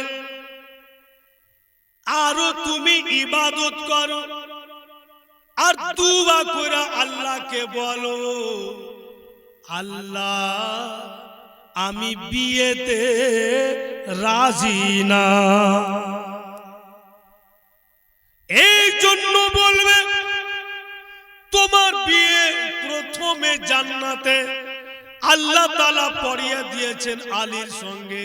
আরো তুমি ইবাদত করো আর দুয়া করে আল্লাহকে বলো আল্লাহ আমি বিয়েতে রাজি না। এই জন্য বলবে তোমার বিয়ে প্রথমে জান্নাতে আল্লাহ তাআলা পড়িয়ে দিয়েছেন আলীর সঙ্গে,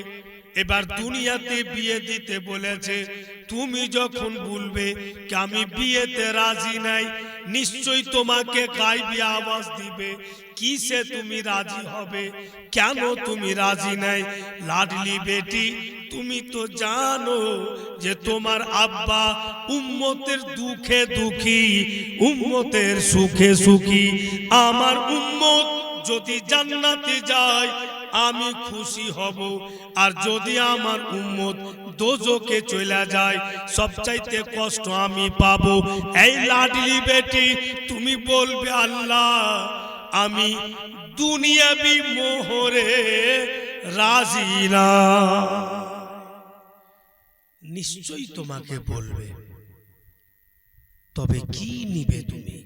এবার দুনিয়াতে বিয়ে দিতে বলেছে। তুমি যখন বলবে কি আমি বিয়েতে রাজি নাই, নিশ্চয়ই তোমাকে গায়বী আওয়াজ দিবে কিসে তুমি রাজি হবে, কেন তুমি রাজি নাই? লাডলি বেটি তুমি তো জানো যে তোমার আব্বা উম্মতের দুঃখে দুঃখী, উম্মতের সুখে সুখী। আমার উম্মত যদি জান্নাতে যায় আমি খুশি হব, আর যদি আমার উম্মত দোজখে চলে যায় সবচাইতে কষ্ট আমি পাবো। এই লাডলি বেটি তুমি বলবে আল্লাহ আমি দুনিয়াবি মোহরে রাজি না। নিশ্চয়ই তোমাকে বলবে, তবে কি নিবে তুমি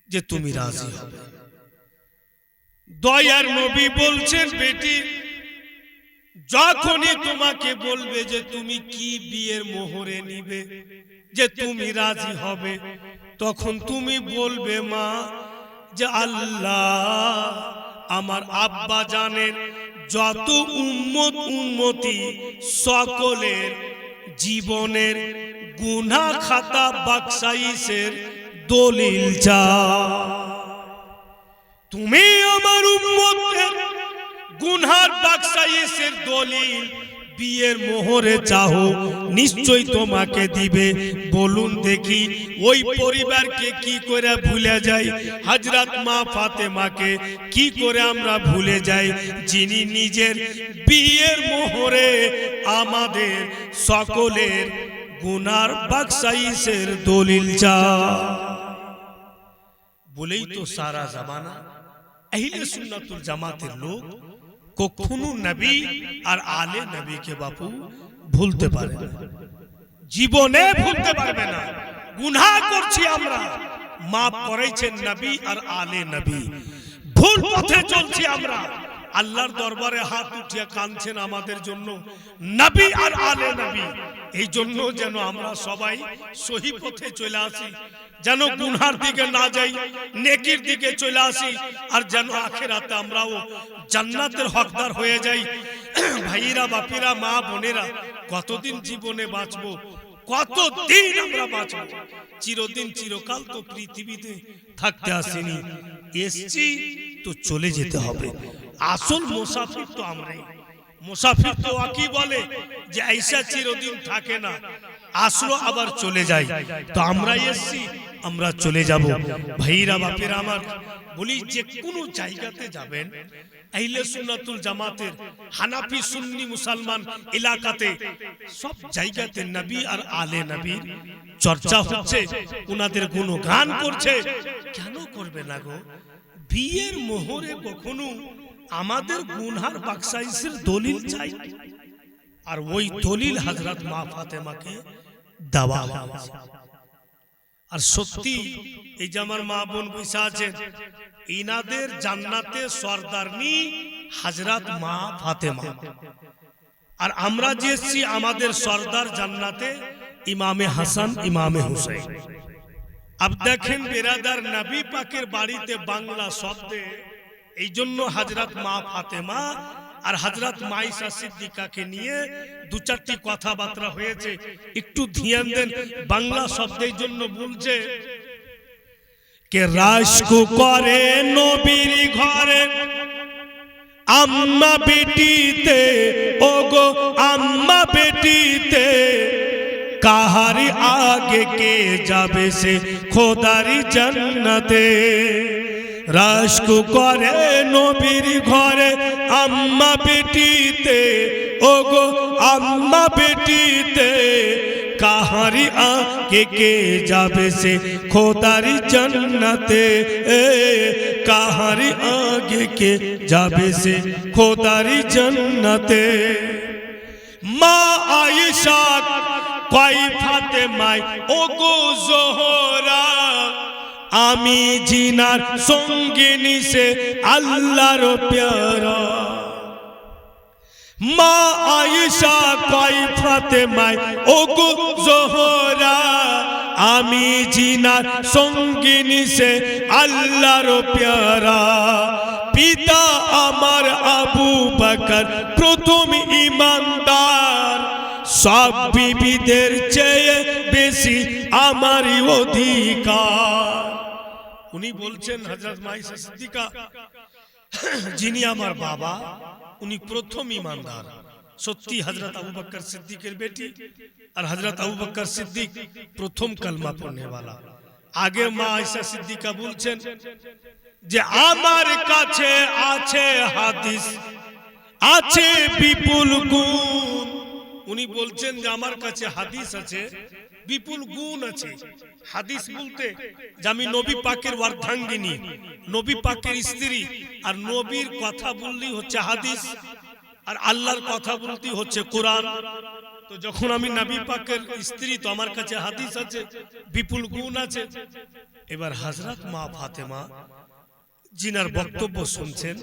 যে তুমি রাজি হবে? দয়ার নবী বলছেন বেটি যখনই তোমাকে বলবে যে তুমি কি বিয়ের মোহরে নিবে, যে তুমি রাজি হবে, তখন তুমি বলবে মা যে আল্লাহ আমার আব্বা জানের যত উম্মতি সকলের জীবনের গুনাহ খাতা বাক্সাইসের দলিল চাও। তুমি আমার উম্মতের গুনার বাক্সাইসের দলিল বিয়ের মোহরে চাও, নিশ্চয়ই তোমাকে দিবে। বলুন দেখি ওই পরিবারকে কি করে ভুলে যাই? হযরত মা ফাতেমাকে কি করে আমরা ভুলে যাই, যিনি নিজের বিয়ের মোহরে আমাদের সকলের গুনার বাক্সাইসের দলিল চাও। বলেই তো সারা জামানা আহলে সুন্নাতুল জামাতের লোক কখনো নবী আর আলে নবীকে বাপু ভুলতে পারে না, জীবনে ভুলতে পারবে না। গুনাহ করছি আমরা, মাফ করেছেন নবী আর আলে নবী। ভুল পথে চলছি আমরা, আল্লাহর দরবারে হাত উঠিয়ে কাঁদছেন আমাদের জন্য নবী আর আলে নবী। এই জন্য যেন আমরা সবাই সহি পথে চলে আসি, যেন গুনার দিকে না যাই, নেকির দিকে চলে আসি, আর যেন আখিরাতে আমরাও জান্নাতের হকদার হয়ে যাই। ভাইরা বাপিরা মা বোনেরা, কতদিন জীবনে বাঁচবো, কতদিন আমরা বাঁচবো? চিরদিন চিরকাল তো পৃথিবীতে থাকতে আসেনি, এসছি তো চলে যেতে হবে। আসল মুসাফির তো আমরাই। মুসাফির তো কি বলে যে ऐसा চিরদিন থাকে না, আসলো আবার চলে যায়। তো আমরা এসছি, আমরা চলে যাব। ভাইরা বাপেরা আমার, বলি যে কোনো জায়গাতে যাবেন, আহলে সুন্নাতুল জামাতের হানাফি সুন্নি মুসলমান এলাকাতে সব জায়গাতে নবী আর আলে নবীর চর্চা হচ্ছে, ওনাদের গুণগান করছে। কেন করবে না গো? বিয়ের মোহরে কখনো আমাদের গুনহার বাক্সাইসের দলিল চাই, আর ওই দলিল হযরত মা ফাতেমাকে দেওয়া হয়েছে। আর সত্যি এই যে আমার মা বোন বসে আছেন, ইনাদের জান্নাতে সরদারনি হযরত মা ফাতেমা, আর আমরা যে এসেছি আমাদের সরদার জান্নাতে ইমামে হাসান ইমামে হুসাইন। আব দেখেন বেরাদার, নবী পাকের বাড়িতে বাংলা শব্দে এই জন্য হযরত মা ফাতেমা আর হযরত মাইশা সিদ্দিকাকে নিয়ে দু চারটি কথাবার্তা হয়েছে, একটু ধ্যান দেন। বাংলা শব্দের জন্য বলছে কে রাশকু করে নবীর ঘরে আম্মা বেটিতে, ওগো আম্মা বেটিতে, কাহারি আগে কে যাবে সে খোদারি জান্নাতে। রাশকু করে নবীর ঘরে আম্মা বেটিতে, ওগো আম্মা বেটিতে, কাহারি আগে কে যাবে সে খোদারি জান্নাতে। কাহারি আগে কে যাবে সে খোদারি জান্নাতে। মা আয়েশা কয় ফাতেমায়, ওগো জোহরা, আমি জিনার সঙ্গিনী সে আল্লাহর প্যারা। মা আয়েশা কয় ফাতেমায়, ওগো জোহরা, আমি জিনার সঙ্গিনী সে আল্লাহর প্যারা। পিতা আমার আবু বকর প্রথম ঈমানদার, সব বিবিদের চেয়ে বেশি আমারই অধিকার। উনি বলছেন হযরত মাইশা সিদ্দিকা, যিনি আমার বাবা, উনি প্রথম ঈমানদার। সত্যি হযরত আবু বকর সিদ্দিকের বেটি, আর হযরত আবু বকর সিদ্দিক প্রথম কলমা পড়নে वाला। আগে মা আয়েশা সিদ্দিকা বলছেন যে আমার কাছে আছে হাদিস, আছে বিপুল গুণ। উনি বলছেন যে আমার কাছে হাদিস আছে, বিপুল গুণ আছে। হাদিস বলতে যে আমি নবী পাকের অর্ধাঙ্গিনী, নবী পাকের স্ত্রী, আর নবীর কথা বললেই হচ্ছে হাদিস, আর আল্লাহর কথা বলতেই হচ্ছে কোরআন। তো যখন আমি নবী পাকের স্ত্রী, তো আমার কাছে হাদিস আছে, বিপুল গুণ আছে। এবার হযরত মা ফাতেমা জিনার বক্তব্য শুনছেন,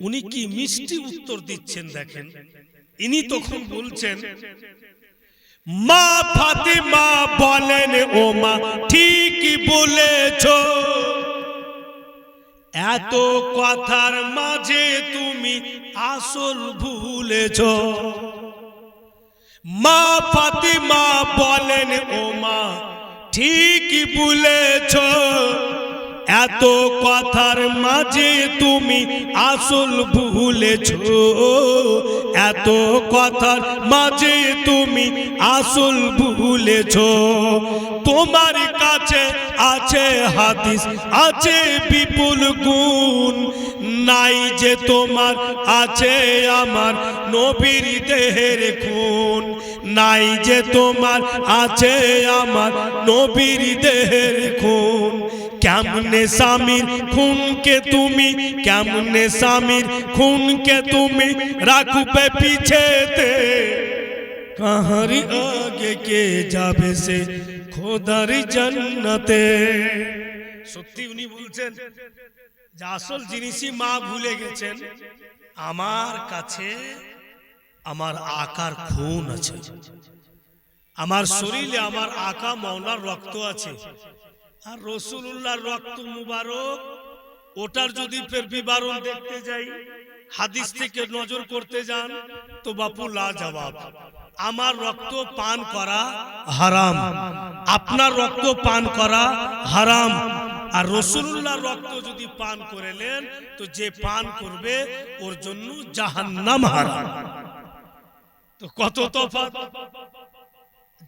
উনি কি মিষ্টি উত্তর দিচ্ছেন দেখেন। ইনি তখন বলছেন, মা ফাতেমা বলেন, ও মা ঠিকই বলেছো, এত কথার মাঝে তুমি আসল ভুলেছ। মা ফাতিমা বলেন ও মা ঠিকই বলেছ, এত কথার মাঝে তুমি আসল ভুলেছ। এত কথার মাঝে তুমি আসল ভুলেছ। তোমার কাছে আছে হাদিস, আছে বিপুল গুণ, নাই যে তোমার আছে আমার নবীর দেহের খুন। নাই যে তোমার আছে আমার নবীর দেহের খুন। কেমনে স্বামীর খুনকে তুমি, কেমনে স্বামীর খুনকে তুমি রাখবে পিছেতে। কাহারি আগে কে যাবে সে খোদার জান্নাতে। সত্যি উনি বলছেন যে আসল জিনিসই মা ভুলে গেছেন। আমার কাছে আমার আকার খুন আছে, আমার শরীরে আমার আকা মওলার রক্ত আছে। আর রাসূলুল্লাহর রক্ত মুবারক, ওটার যদি ফের বিবরণ দেখতে যাই, হাদিস থেকে নজর করতে যান, তো বাপু লাজবাব। আমার রক্ত পান করা হারাম, আপনার রক্ত পান করা হারাম। আর রাসূলুল্লাহর রক্ত যদি পান করেলেন, তো যে পান করবে ওর জন্য জাহান্নাম হারাম। তো কত তফাৎ!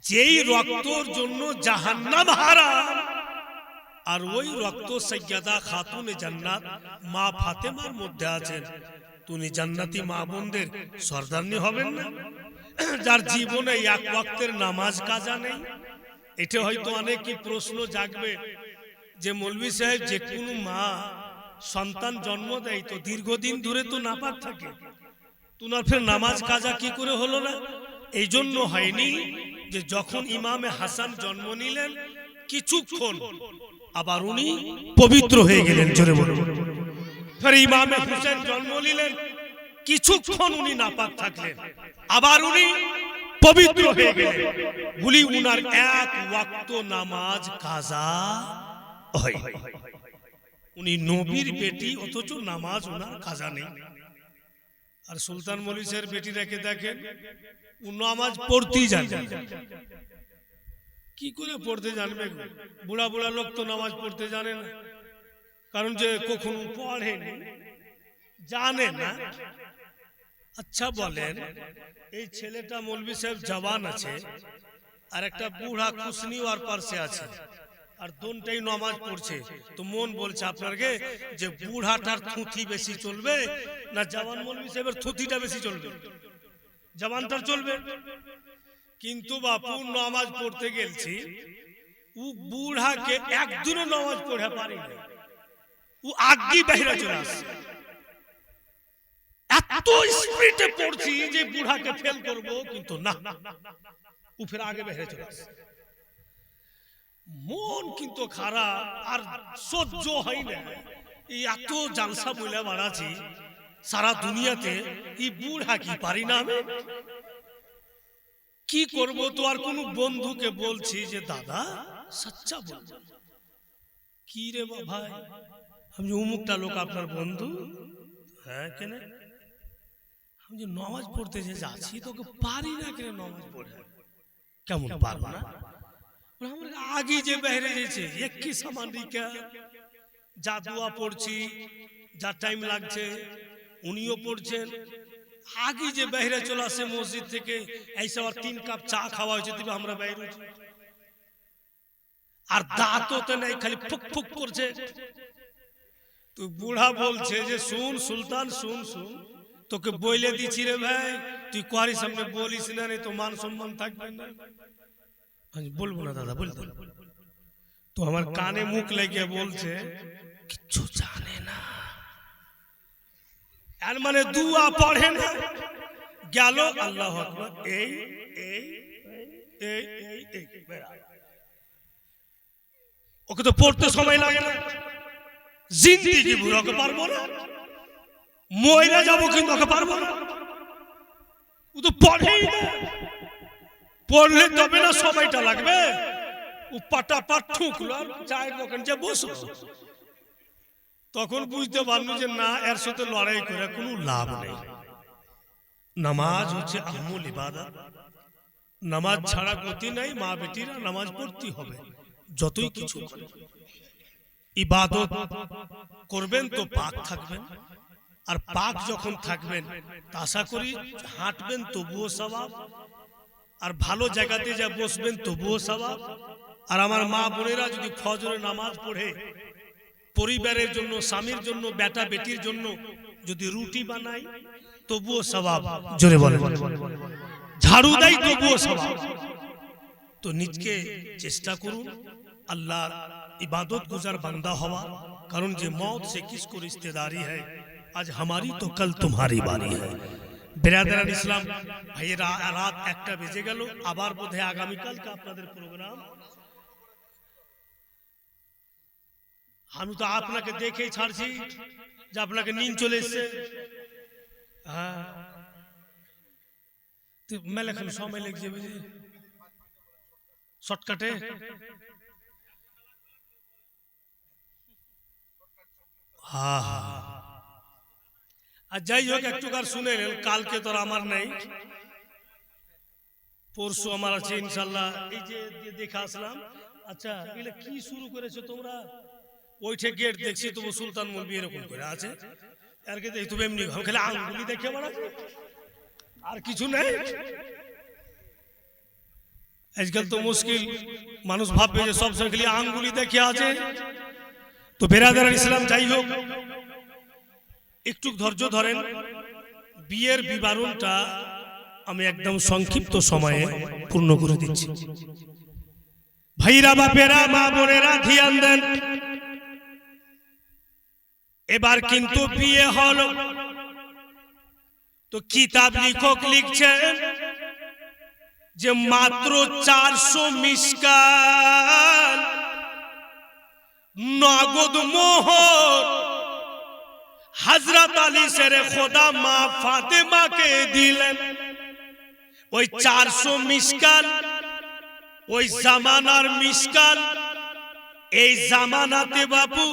যেই রক্তর জন্য জাহান্নাম হারাম, আর ওই রক্ত সাইয়্যিদা খাতুনে জান্নাত মা ফাতেমার মধ্যে আছেন, তুমি জান্নাতি মা বোনদের সরদারনি হবেন না? যার জীবনে এক ওয়াক্তের নামাজ কাজা নেই। এটা হয়তো অনেকই প্রশ্ন জাগবে যে মৌলভী সাহেব, যে কোনো মা সন্তান জন্ম দেয় তো দীর্ঘদিন ধরে তো নাপাক থাকে, তোমার ফের নামাজ কাজা কি করে হলো না? এই জন্য হয়নি যে যখন ইমামে হাসান জন্ম নিলেন কিছুক্ষণ আবার উনি পবিত্র হয়ে গেলেন। জোরে বলুন। ফের ইমামে হুসেন জন্ম নিলেন, কিছুক্ষণ উনি নাপাক থাকলেন, আবার উনি পবিত্র হয়ে গেলেন। বলি উনার এক ওয়াক্ত নামাজ কাজা হয়। উনি নবীর বেটি, অথচ নামাজ উনার কাজা নেই। আর সুলতান মলিসের বেটিটাকে দেখেন, ও নামাজ পড়তেই জানে। কি করে পড়তে জানবে? বুড়া বুড়া লোক তো নামাজ পড়তে জানে না, কারণ যে কখনো পড়েনি, জানে না। আচ্ছা বলেন, এই ছেলেটা মৌলভী সাহেব জওয়ান আছে, আর একটা বুড়া কুসনি ওর পাশে আছে, আর দোনটাই নামাজ পড়ছে, তো মন বলছে আপনাকে যে বুড়াটার থুথি বেশি চলবে না জওয়ান মৌলভী সাহেবের থুথিটা বেশি চলবে? জওয়ানটার চলবে। কিন্তু বাপু নামাজ পড়তে গেলছি, ও বুড়াকে একদিনও নামাজ পড়ে পারি না, ও আগে বাইরে চলে আসছে। এত স্পিডে পড়ছি যে বুড়াকে ফেল করব, কিন্তু না, ও ফের আগে বাইরে চলে আসছে। মন কিন্তু খারাপ, আর সহ্য হয় না। এই এত জালসা বইলা বাড়াচ্ছি সারা দুনিয়াতে, এই বুড়া কি পারি না আমি? কি করব? তো আর কোন বন্ধুকে বলছি যে দাদা সচ্চা বল, কি রে ভাই, আমি অমুকটা লোক আপনার বন্ধু। হ্যাঁ কেন? আমি যে নামাজ পড়তে যে যাচ্ছি তোকে পারি না কেন নামাজ পড়ে? কেমন পারবো না? আমার আগে যে বাইরে গেছে একই সামান রিকা, যা দোয়া পড়ছি, যা টাইম লাগছে উনিও পড়ছেন। আগে যে বাইরে চলে আসে মসজিদ থেকে, এইসব আর 3 কাপ চা খাওয়া হয়েছে, তুমি আমরা বাইরে, আর দাঁতও তো নেই, খালি ফুক ফুক করছে। তো বুড়া বলছে যে শুন সুলতান, শুন শুন, তোকে বইলে দিচ্ছি রে ভাই, তুই কোয়ারি সামনে বলিস না, তো মান সম্মান থাকবে না। আমি বলবো না দাদা, বলতে। তো আমার কানে মুখ লেগে বলছে কিচ্ছু জানে না, আর মানে দুয়া পড়ে না। গেল আল্লাহু আকবার, এই এই এই এই, ওকে তো পড়তে সময় লাগে না, জিন্দেগি ভরে ওকে পারবো না, মইরা যাবো কিন্তু ওকে পারবো না। ও তো পড়েই না, পড়লে তবে না সময়টা লাগবে। ও পাটা পাট ঠুকলো, চায়ের দোকান যে বসো, তখন বুঝতে পারলো যে না, এর সাথে লড়াই করে কোনো লাভ নেই। নামাজ হচ্ছে আমুল ইবাদত, নামাজ ছাড়া গতি নাই। মা বেটিরা নামাজ পড়তে হবে, যতই কিছু করে। ইবাদত করবেন তো পাক থাকবেন, আর পাক যখন থাকবেন তা আশা করি হাঁটবেন তবুও সওয়াব, আর ভালো জায়গাতে যা বসবেন তবুও সওয়াব। আর আমার মা বোনেরা যদি ফজরের নামাজ পড়ে পরিবারের জন্য, স্বামীর জন্য, বেটা বেটির জন্য যদি রুটি বানায় তবুও সওয়াব। জোরে বলেন। ঝাড়ু দেয় তবুও সওয়াব। তো নিজকে চেষ্টা করুন আল্লাহর इबादत गुजार बंदा हवा, कारण जे मौत से किसको रिश्तेदारी है, आज हमारी तो कल तुम्हारी बारी है। बिरादरान इस्लाम भाई रात 1টা বেজে গেল, আবার বোধহয় আগামী কালকে আপনাদের প্রোগ্রাম। আমি তো আপনাকে দেখেই ছাড়ছি যে আপনাকে নিন চলে এসেছে। হ্যাঁ, মেলে এখন সময় লেগে যাবে শর্টকাটে। আর যাই হোক, একটুকার শুনে নেন, কালকে তো আমার নেই, পরশু আমার আছে ইনশাল্লাহ। এই যে দেখে আসলাম। আচ্ছা, এগুলো কি শুরু করেছো তোমরা? ওইঠে গেট দেখছি তবু সুলতান মলবি এরকম করে আছে, আর কে দেখি তুমি এমনি খালি আঙ্গুলি দেখে বেড়া, আর কিছু নেই। আজকাল তো মুশকিল, মানুষ ভাববে যে সবসময় খালি আঙ্গুলি দেখে আছে। তো বেরাদার ইসলাম, যাই হোক একটু ধৈর্য ধরেন। বিয়ের বিবরণটা আমি একদম সংক্ষিপ্ত সময়ে পূর্ণ করে দিচ্ছি। ভাইরা, বাপেরা, মা বোনেরা ধ্যান দেন। এবার কিন্তু বিয়ে হলো, তো কিতাব লেখক লিখছেন যে মাত্র 400 মিসকাল নগদ মোহর হযরত আলী শেরে খোদা মা ফাতেমাকে দিলেন। ওই 400 মিসকাল ওই জামানার মিসকাল, এই জামানাতে বাপু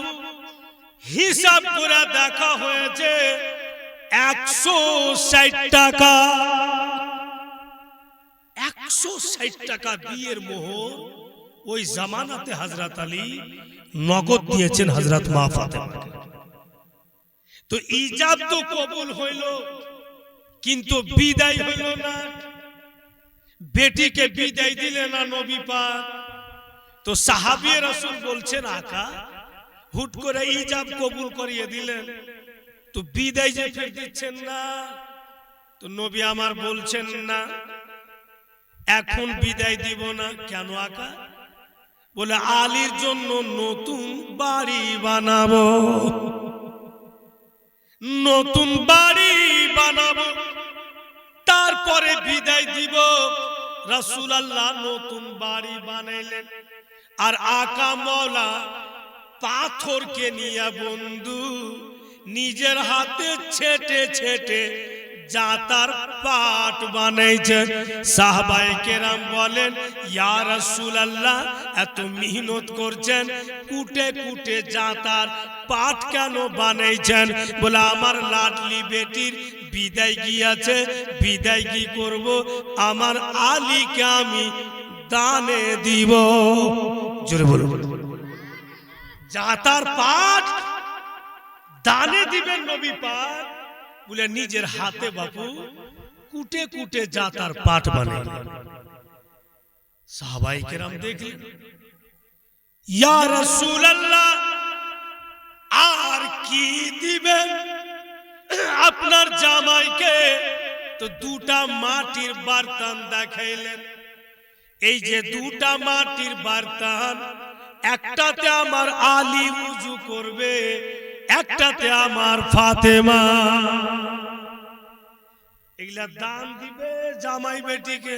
হিসাব করে দেখা হয়েছে 160 টাকা। 160 টাকা বিয়ের মোহর ওই জামানাতে হযরত আলী নগদ দিয়েছেন হযরত মা ফাতেমাকে। তো ইজাব তো কবুল হইল, কিন্তু বিদায় হইল না। বেটিকে বিদায় দিলেন না নবী পাক। তো সাহাবী রাসূল বলছেন, আকা হুট করে ইজাব কবুল করিয়ে দিলেন, তো বিদায় যে ফের দিচ্ছেন না। তো নবী আমার বলছেন, না এখন বিদায় দিব না। কেন আকা? বলে আলীর জন্য নতুন বাড়ি বানাবো, নতুন বাড়ি বানাবো, তারপরে বিদায় দিব। রাসূলুল্লাহ নতুন বাড়ি বানাইলেন, আর আকা মওলা পাথরকে নিয়ে বন্ধু নিজের হাতে ছেটে ছেটে জাতার পাট বানাইছেন। সাহাবায়ে কেরাম বলেন, ইয়া রাসূলুল্লাহ এত মেহনত করছেন, কুটে কুটে জাতার পাট কেন বানাইছেন? বলে আমার লাডলি বেটির বিদায় গিয়েছে, বিদায় কি করব? আমার আলীকে আমি দানে দিব। জোরে বলো। জাতার পাট দানে দিবেন নবী পাক। বলে নিজের হাতে বাপু কুটে কুটে জাতার পাট বানাই। সাহাবায়ে কেরাম দেখলেন, ইয়া রাসূলুল্লাহ আর কি দিবেন আপনার জামাইকে? তো দুটা মাটির বারতান দেখাইলেন। এই যে দুটা মাটির বারতান, একটাতে আমার আলী উযু করবে, একটাতে আমার ফাতেমা। এগুলা দান দিবে জামাই বেটিকে।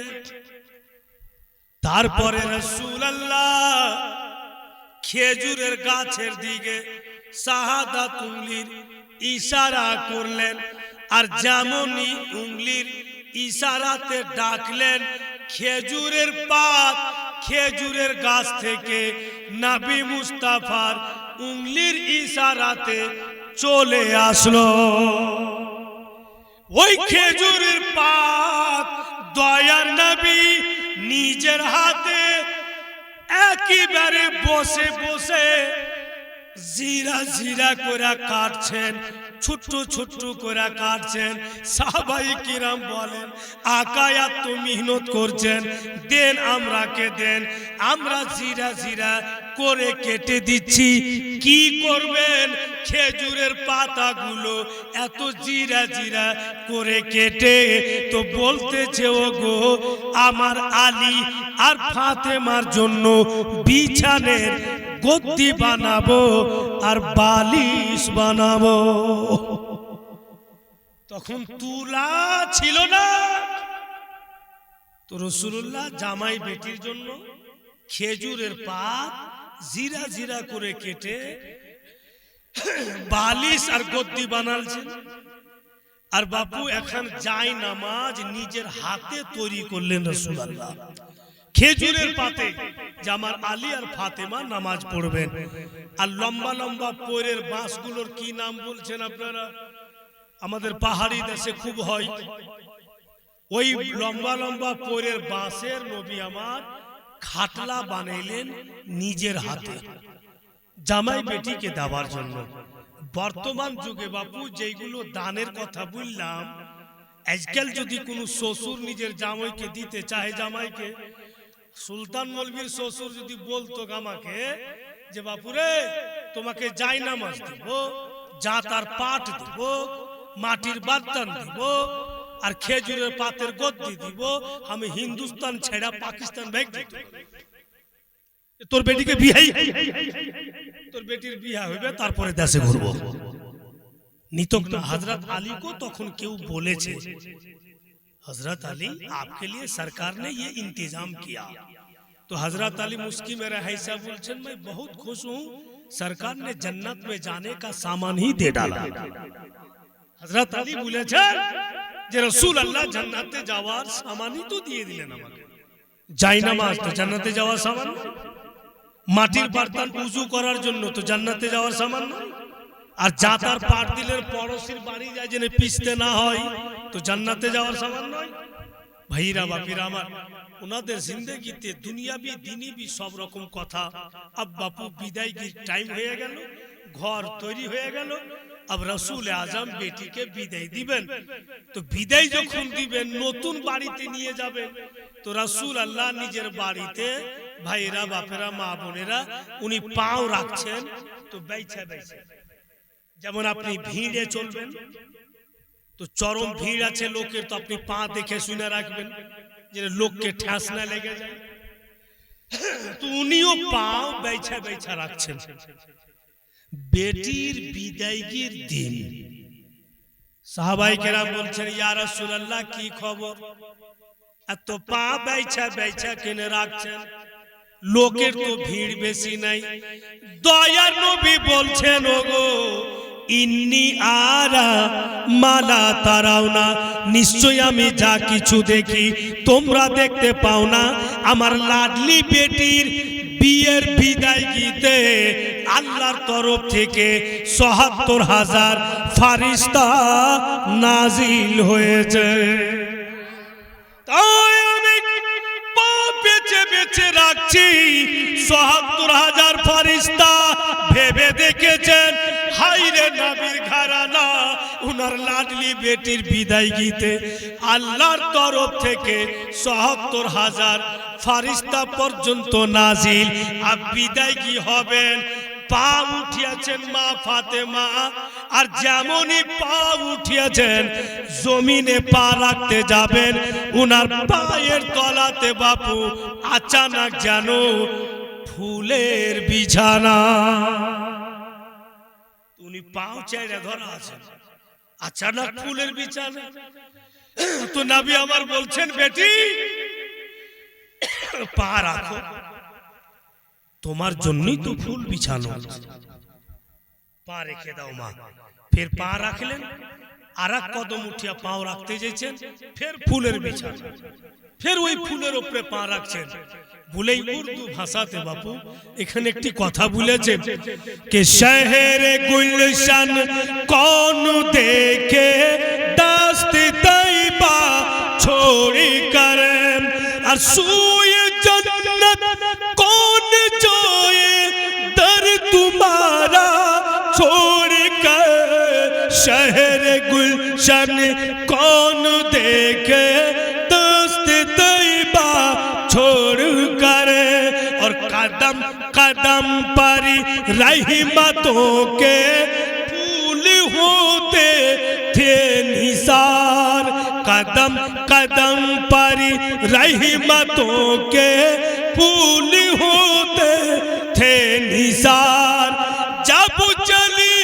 তারপরে রাসূলুল্লাহ খেজুরের গাছের দিকে শাহাদাত উঙ্গলির ইশারা করলেন, আর যেমনই উঙ্গলির ইশারাতে ডাকলেন, খেজুরের পাত খেজুরের গাছ থেকে নবী মুস্তাফার উংলির ইশারাতে চলে আসলো। ওই খেজুরের পাত দয়ার নবী নিজের হাতে একেবারে বসে বসে জিরা জিরা করে কাটছেন, ছোট্ট ছোট্ট করে কাটছেন। সাহাবাই কিরাম বলেন, আকা এত মেহনত করছেন, দেন আমরাকে দেন, আমরা জিরা জিরা করে কেটে দিচ্ছি। কি করবেন? খেজুরের পাতাগুলো এত জিরা জিরা করে কেটে তো বলতেছে, ও গো আমার আলী আর ফাতেমার জন্য বিছানের গদ্দি বানাবো আর বালিশ বানাবো। তখন তুলা ছিল না, তো রাসূলুল্লাহ জামাই বেটির জন্য খেজুরের পাত জিরা জিরা করে কেটে বালিশ আর গদ্দি বানালছেন। আর বাপু এখন যাই নামাজ নিজের হাতে তৈরি করলেন রাসূলুল্লাহ খেজুরের পাতে, যে আমার আলী আর ফাতেমা নামাজ পড়বেন। আর লম্বা লম্বা পৈরের বাঁশগুলোর কি নাম বলছেন আপনারা? আমাদের পাহাড়ি দেশে খুব হয়। ওই লম্বা লম্বা পৈরের বাঁশের নবী আমার খাটলা বানাইলেন নিজের হাতে জামাই বেটিকে দেওয়ার জন্য। বর্তমান যুগে বাপু যেগুলো দানের কথা বললাম, আজকাল যদি কোনো শ্বশুর নিজের জামাইকে দিতে চায়, জামাইকে সুলতান মৌলবীর শ্বশুর যদি বলতো আমাকে যে বাপুরে তোমাকে জায়নামাজ দিব, যা তার পাট দিব, মাটির বাদ্দান দিব আর খেজুরের পাতের গদ্দি দিব, আমি হিন্দুস্তান ছেড়া পাকিস্তান ভাগ দিব। তোর বেটিকে বিয়াই, তোর বেটির বিয়া হইবে, তারপরে দেশে ঘুরবো। নিতক না হযরত আলী को তখন কেউ বলেছে, हजरत अली आपके लिए सरकार ने ये इंतजाम किया। तो हजरत अली मुस्की में रहे ऐसा बोलছেন, मैं बहुत खुश हूँ, सरकार ने जन्नत में जाने का सामान ही दे डाला। हजरत अली বলেছেন যে রাসূলুল্লাহ জান্নাতে যাওয়ার সামানই তো দিয়ে দিলেন আমাকে। জায়নামাজ তো জান্নাতে যাওয়ার সামান, মাটির বর্তন উযু করার জন্য তো জান্নাতে যাওয়ার সামান না। আর জাতার পাট দিলের পড়োশির বাড়ি যায় যেন পিছতে না হয়, তো জান্নাতে যাওয়ার সামান নয়। ভাইরা বাপিরা আমার, ওনাদের জিন্দেগিতে দুনিয়াবি দিনীবি সব রকম কথা। আব বাপু বিদায়গির টাইম হয়ে গেল, ঘর তৈরি হয়ে গেল। अब रसूल आजम बेटी के বিদায় দিবেন। তো বিদায় যখন দিবেন নতুন বাড়িতে নিয়ে যাবেন, তো রাসূল আল্লাহ নিজের বাড়িতে ভাইরা বাপেরা মা বোনেরা উনি পাও রাখছেন, তো বাইছা বাইছা যেমন আপনি ভিড়ে চলবেন, তো চরম ভিড় আছে লোকের, তো আপনি পা দেখে শুনে রাখবেন যে লোককে ঠেস না লেগে যায়। তো উনিও পাও বাইছা বাইছা রাখছেন। বেটির বিদায়গির দিন সাহাবায়ে কেরাম বলছেন, ইয়া রাসূলুল্লাহ কি খবর, এত পা বাইছা বাইছা কেনে রাখছেন, লোকের তো ভিড় বেশি নাই। দয়ার নবী বলছেন, ওগো ইন্নি আরা মালা তারাও না, নিশ্চয় আমি যা কিছু দেখি তোমরা দেখতে পাও না। আমার লাডলি বেটির বিয়ের বিদায় গীতে আল্লাহর তরফ থেকে ৭৭,০০০ ফারিস্তা নাজিল হয়েছে। তাই আমি পা বেঁচে বেঁচে রাখছি, ৭৭,০০০ ফারিস্তা ভেবে দেখেছেন হাইরে নবীর ঘরানা, উনার লাডলি বেটির বিদায় গীতে আল্লাহর তরফ থেকে ৭৭,০০০ ফারিস্তা পর্যন্ত নাজিল। আর বিদায় কি হবেন, পা উঠিয়েছেন মা ফাতেমা, আর যেমনই পা উঠিয়েছেন জমিনে পা রাখতে যাবেন, উনার পায়ের তলাতে বাপু আচানক যেন ফুলের বিছানা, উনি পাও চাইরা ধরা আছেন, আচানক ফুলের বিছানা। তো নবী আমার বলছেন, বেটি পা রাখো, তোমার জন্যই তো ফুল বিছানো। পা রেখে দাও মা। ফের পা রাখলেন, আর এক কদম উঠিয়া পাও রাখতে যেছেন, ফের ফুলের বিছানা, ফের ওই ফুলের উপরে পা রাখছেন। বলেই উর্দু ভাষাতে বাপু এখানে একটি কথা বলেছেন কে শহরে গুলশান কোন দেখে দস্ত তৈবা छोड़ी करें और सूए जन्नत कौन जोए दर तुम्हारा छोड़ कर शहर गुलशन कौन देखे दस्त तैबा छोड़ कर और कदम कदम पर रहमतों के फूल होते थे निसार कदम कदम पर रहमतों के फूल होते थे निसार जब चली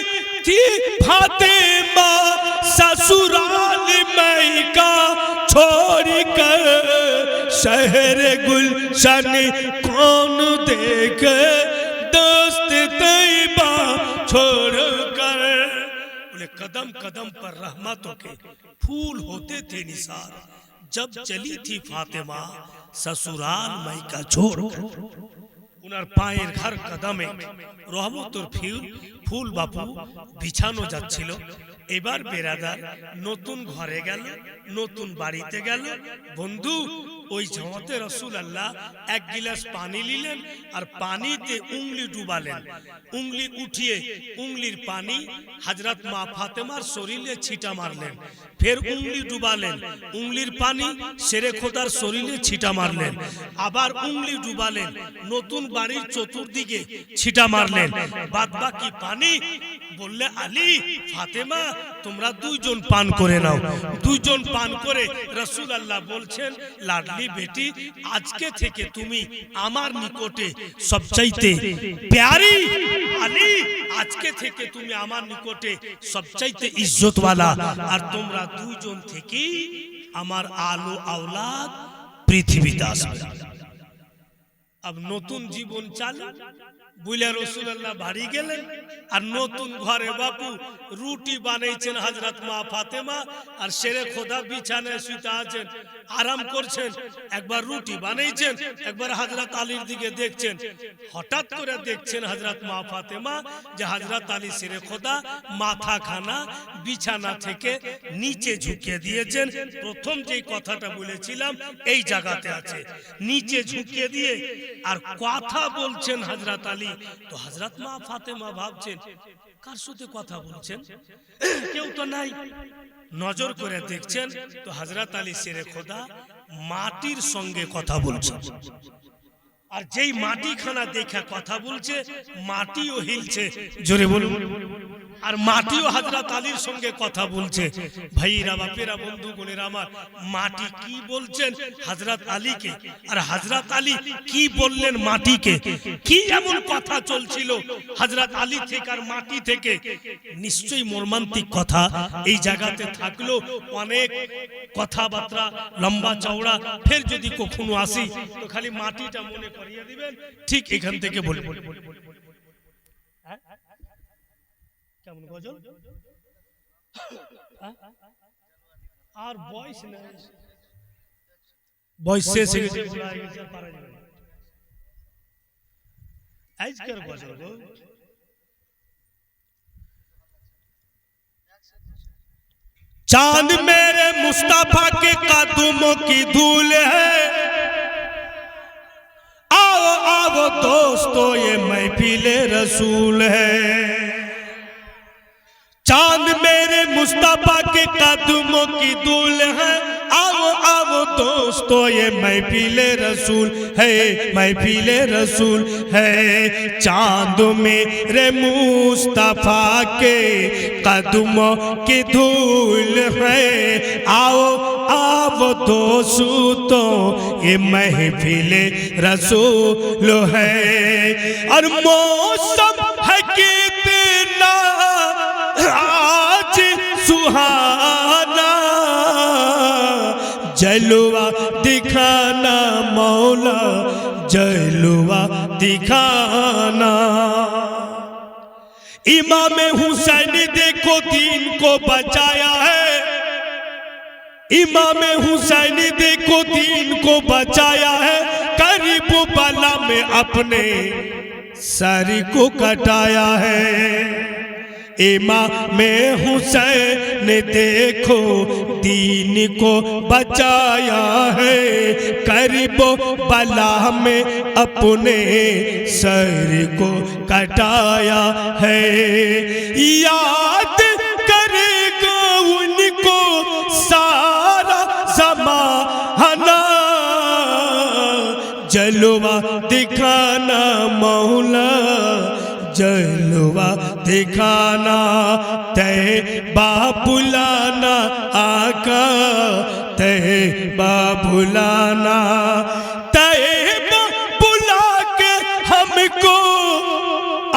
थी फातिमा ससुराल मैका छोड़ कर शहर गुलशन कौन देखे दस्त तैबा छोड़ कर। कदम कदम पर रहमतों के फूल होते थे निसार जब चली थी फातिमा ससुराल मैका छोड़कर। उनार पाয়ের ঘর কদমে রহমতের ফুল বাপু বিছানো যাচ্ছিল। এবার বেরাদার নতুন ঘরে গেল, নতুন বাড়িতে গেল। বন্ধু ওই জমাতে রাসূলুল্লাহ এক গিলাস পানি নিলেন আর পানিতে উংলি ডুবালেন, উংলি উঠিয়ে উংলির পানি হযরত মা ফাতেমার শরীরে ছিটা মারলেন। ফের উংলি ডুবালেন, উংলির পানি শেরে খোদার শরীরে ছিটা মারলেন। আবার উংলি ডুবালেন, নতুন বাড়ির চতুর্দিকে ছিটা মারলেন। বাদবাকি পানি বললে আলী ফাতেমা তোমরা দুইজন পান করে নাও। দুইজন পান করে রাসূলুল্লাহ বলছেন লাডলি বেটি আজকে থেকে তুমি আমার নিকটে সবচাইতে প্যারি। আলী আজকে থেকে তুমি আমার নিকটে সবচাইতে ইজ্জতওয়ালা, আর তোমরা দুইজন থেকে আমার আলো আওলাদ পৃথিবীতে আসবে। अब নতুন জীবন চালু বুইলা রাসূলুল্লাহ বাড়ি গেলেন আর নতুন ঘরে বাপু রুটি বানাইছেন হযরত মা ফাতেমা আর শেরে খোদা বিছানায় শুতে আছেন, আরাম করছেন। একবার রুটি বানাইছেন, একবার হযরত আলীর দিকে দেখছেন। হঠাৎ করে দেখছেন হযরত মা ফাতেমা যে হযরত আলী শেরে খোদা মাথা খানা বিছানা থেকে নিচে ঝুঁকিয়ে দিয়েছেন। প্রথম যে কথাটা বলেছিলাম এই জায়গাতে আছে, নিচে ঝুঁকিয়ে দিয়ে আর কথা বলছেন হযরত আলী। তো হযরত মা ফাতেমা ভাবছেন কার সাথে কথা বলছেন, কেউ তো নাই। নজর করে দেখছেন তো হযরত আলী শেরে খোদা মাটির সঙ্গে কথা বলছেন। আর যেই মাটি খানা দেখা কথা বলছে মাটিও হিলছে, জোরে বলুন। আর মাটিও হযরত আলীর সঙ্গে কথা বলছে। ভাইরা বাপেরা বন্ধুগণেরা আমার, মাটি কি বলছেন হযরত আলীকে আর হযরত আলী কি বললেন মাটিকে, কি এমন কথা চলছিল হযরত আলী থেকে আর মাটি থেকে, নিশ্চয়ই মর্মান্তিক কথা। এই জায়গাতে থাকলো অনেক কথাবার্তা লম্বা চওড়া, ফের যদি কখনো আসি তো খালি মাটিটা মনে করিয়ে দিবেন, ঠিক এখান থেকে বলবো। কেমন গজল আর বয়স নাই, বয়স শেষ হয়ে গেছে, আজকের গজল গো। चांद मेरे मुस्तफा के कदमों की धूल है, आओ आओ दोस्तों ये महफिले रसूल है। चांद मेरे मुस्तफा के कदमों की धूल है, आओ आओ दोस्तों ये महफिले रसूल है, महफिले रसूल है। चांद मेरे मुस्तफा के कदमों की धूल है, आओ आओ दोस्तों ये महफिले रसूल है। और मौसम है कितना आज सुहाना, जलवा दिखाना मौला जलवा दिखाना। इमाम हुसैन देखो दीन को बचाया है, इमाम हुसैन देखो दीन को बचाया है, करबला में अपने सर को कटाया है। इमाम हुसैन देखो दीन को बचाया है, करबला में अपने सर को कटाया है। याद करेगा उनको सारा ज़माना, जलवा दिखाना मौला जलवा दिखाना, तैबा बुलाना आका तैबा बुलाना, तैबा बुला के हमको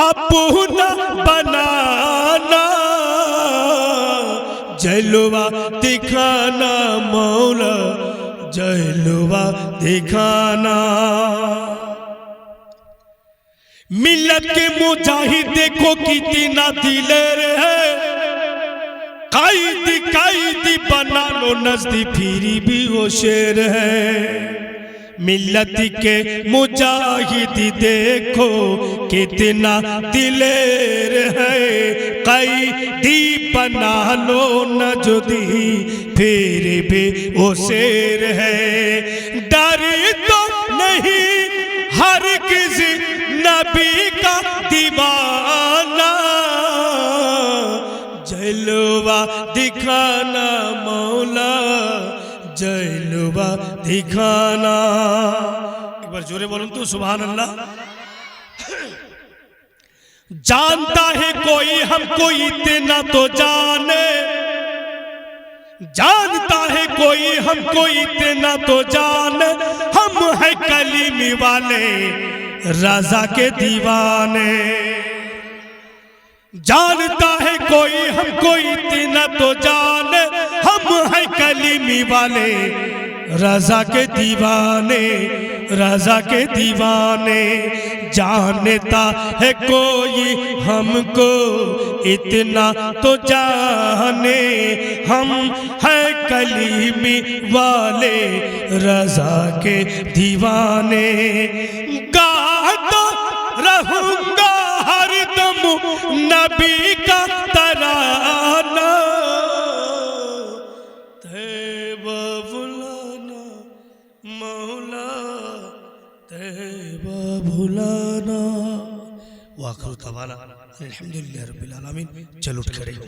अपना बनाना, जलवा दिखाना मौला जलवा दिखाना। मिल्लत के मुजाहिद देखो कितना दिलेर है, कायदी कायदी बना लो नजदी फिरी भी वो शेर है। मिल्लत के मुजाहिद देखो कितना दिलेर है, कैदी बना लो नजदी फिर भी वो शेर है। डर तो नहीं हर किसी नबी का दीवाना, जलवा दिखाना मौला जलवा दिखाना। एक बार जोरे बोलूं तो सुभान अल्लाह। जानता है कोई हमको इतना तो जाने, जानता है कोई हमको इतना तो जाने, हम है कलीमी वाले रज़ा के दीवाने। जानता है कोई हमको इतना तो जाने, हम है कलीमी वाले रज़ा के दीवाने, रज़ा के दीवाने। जानता है कोई हमको इतना तो जाने, हम है कलीमी वाले रज़ा के दीवाने। गाता रहूंगा हरदम नबी का तराना, तैबा बुलाना मौला तैबा बुलाना। वाखिर दवाना अल्हम्दुलिल्लाह रब्बिल आलमीन। चल उठ खड़े हो।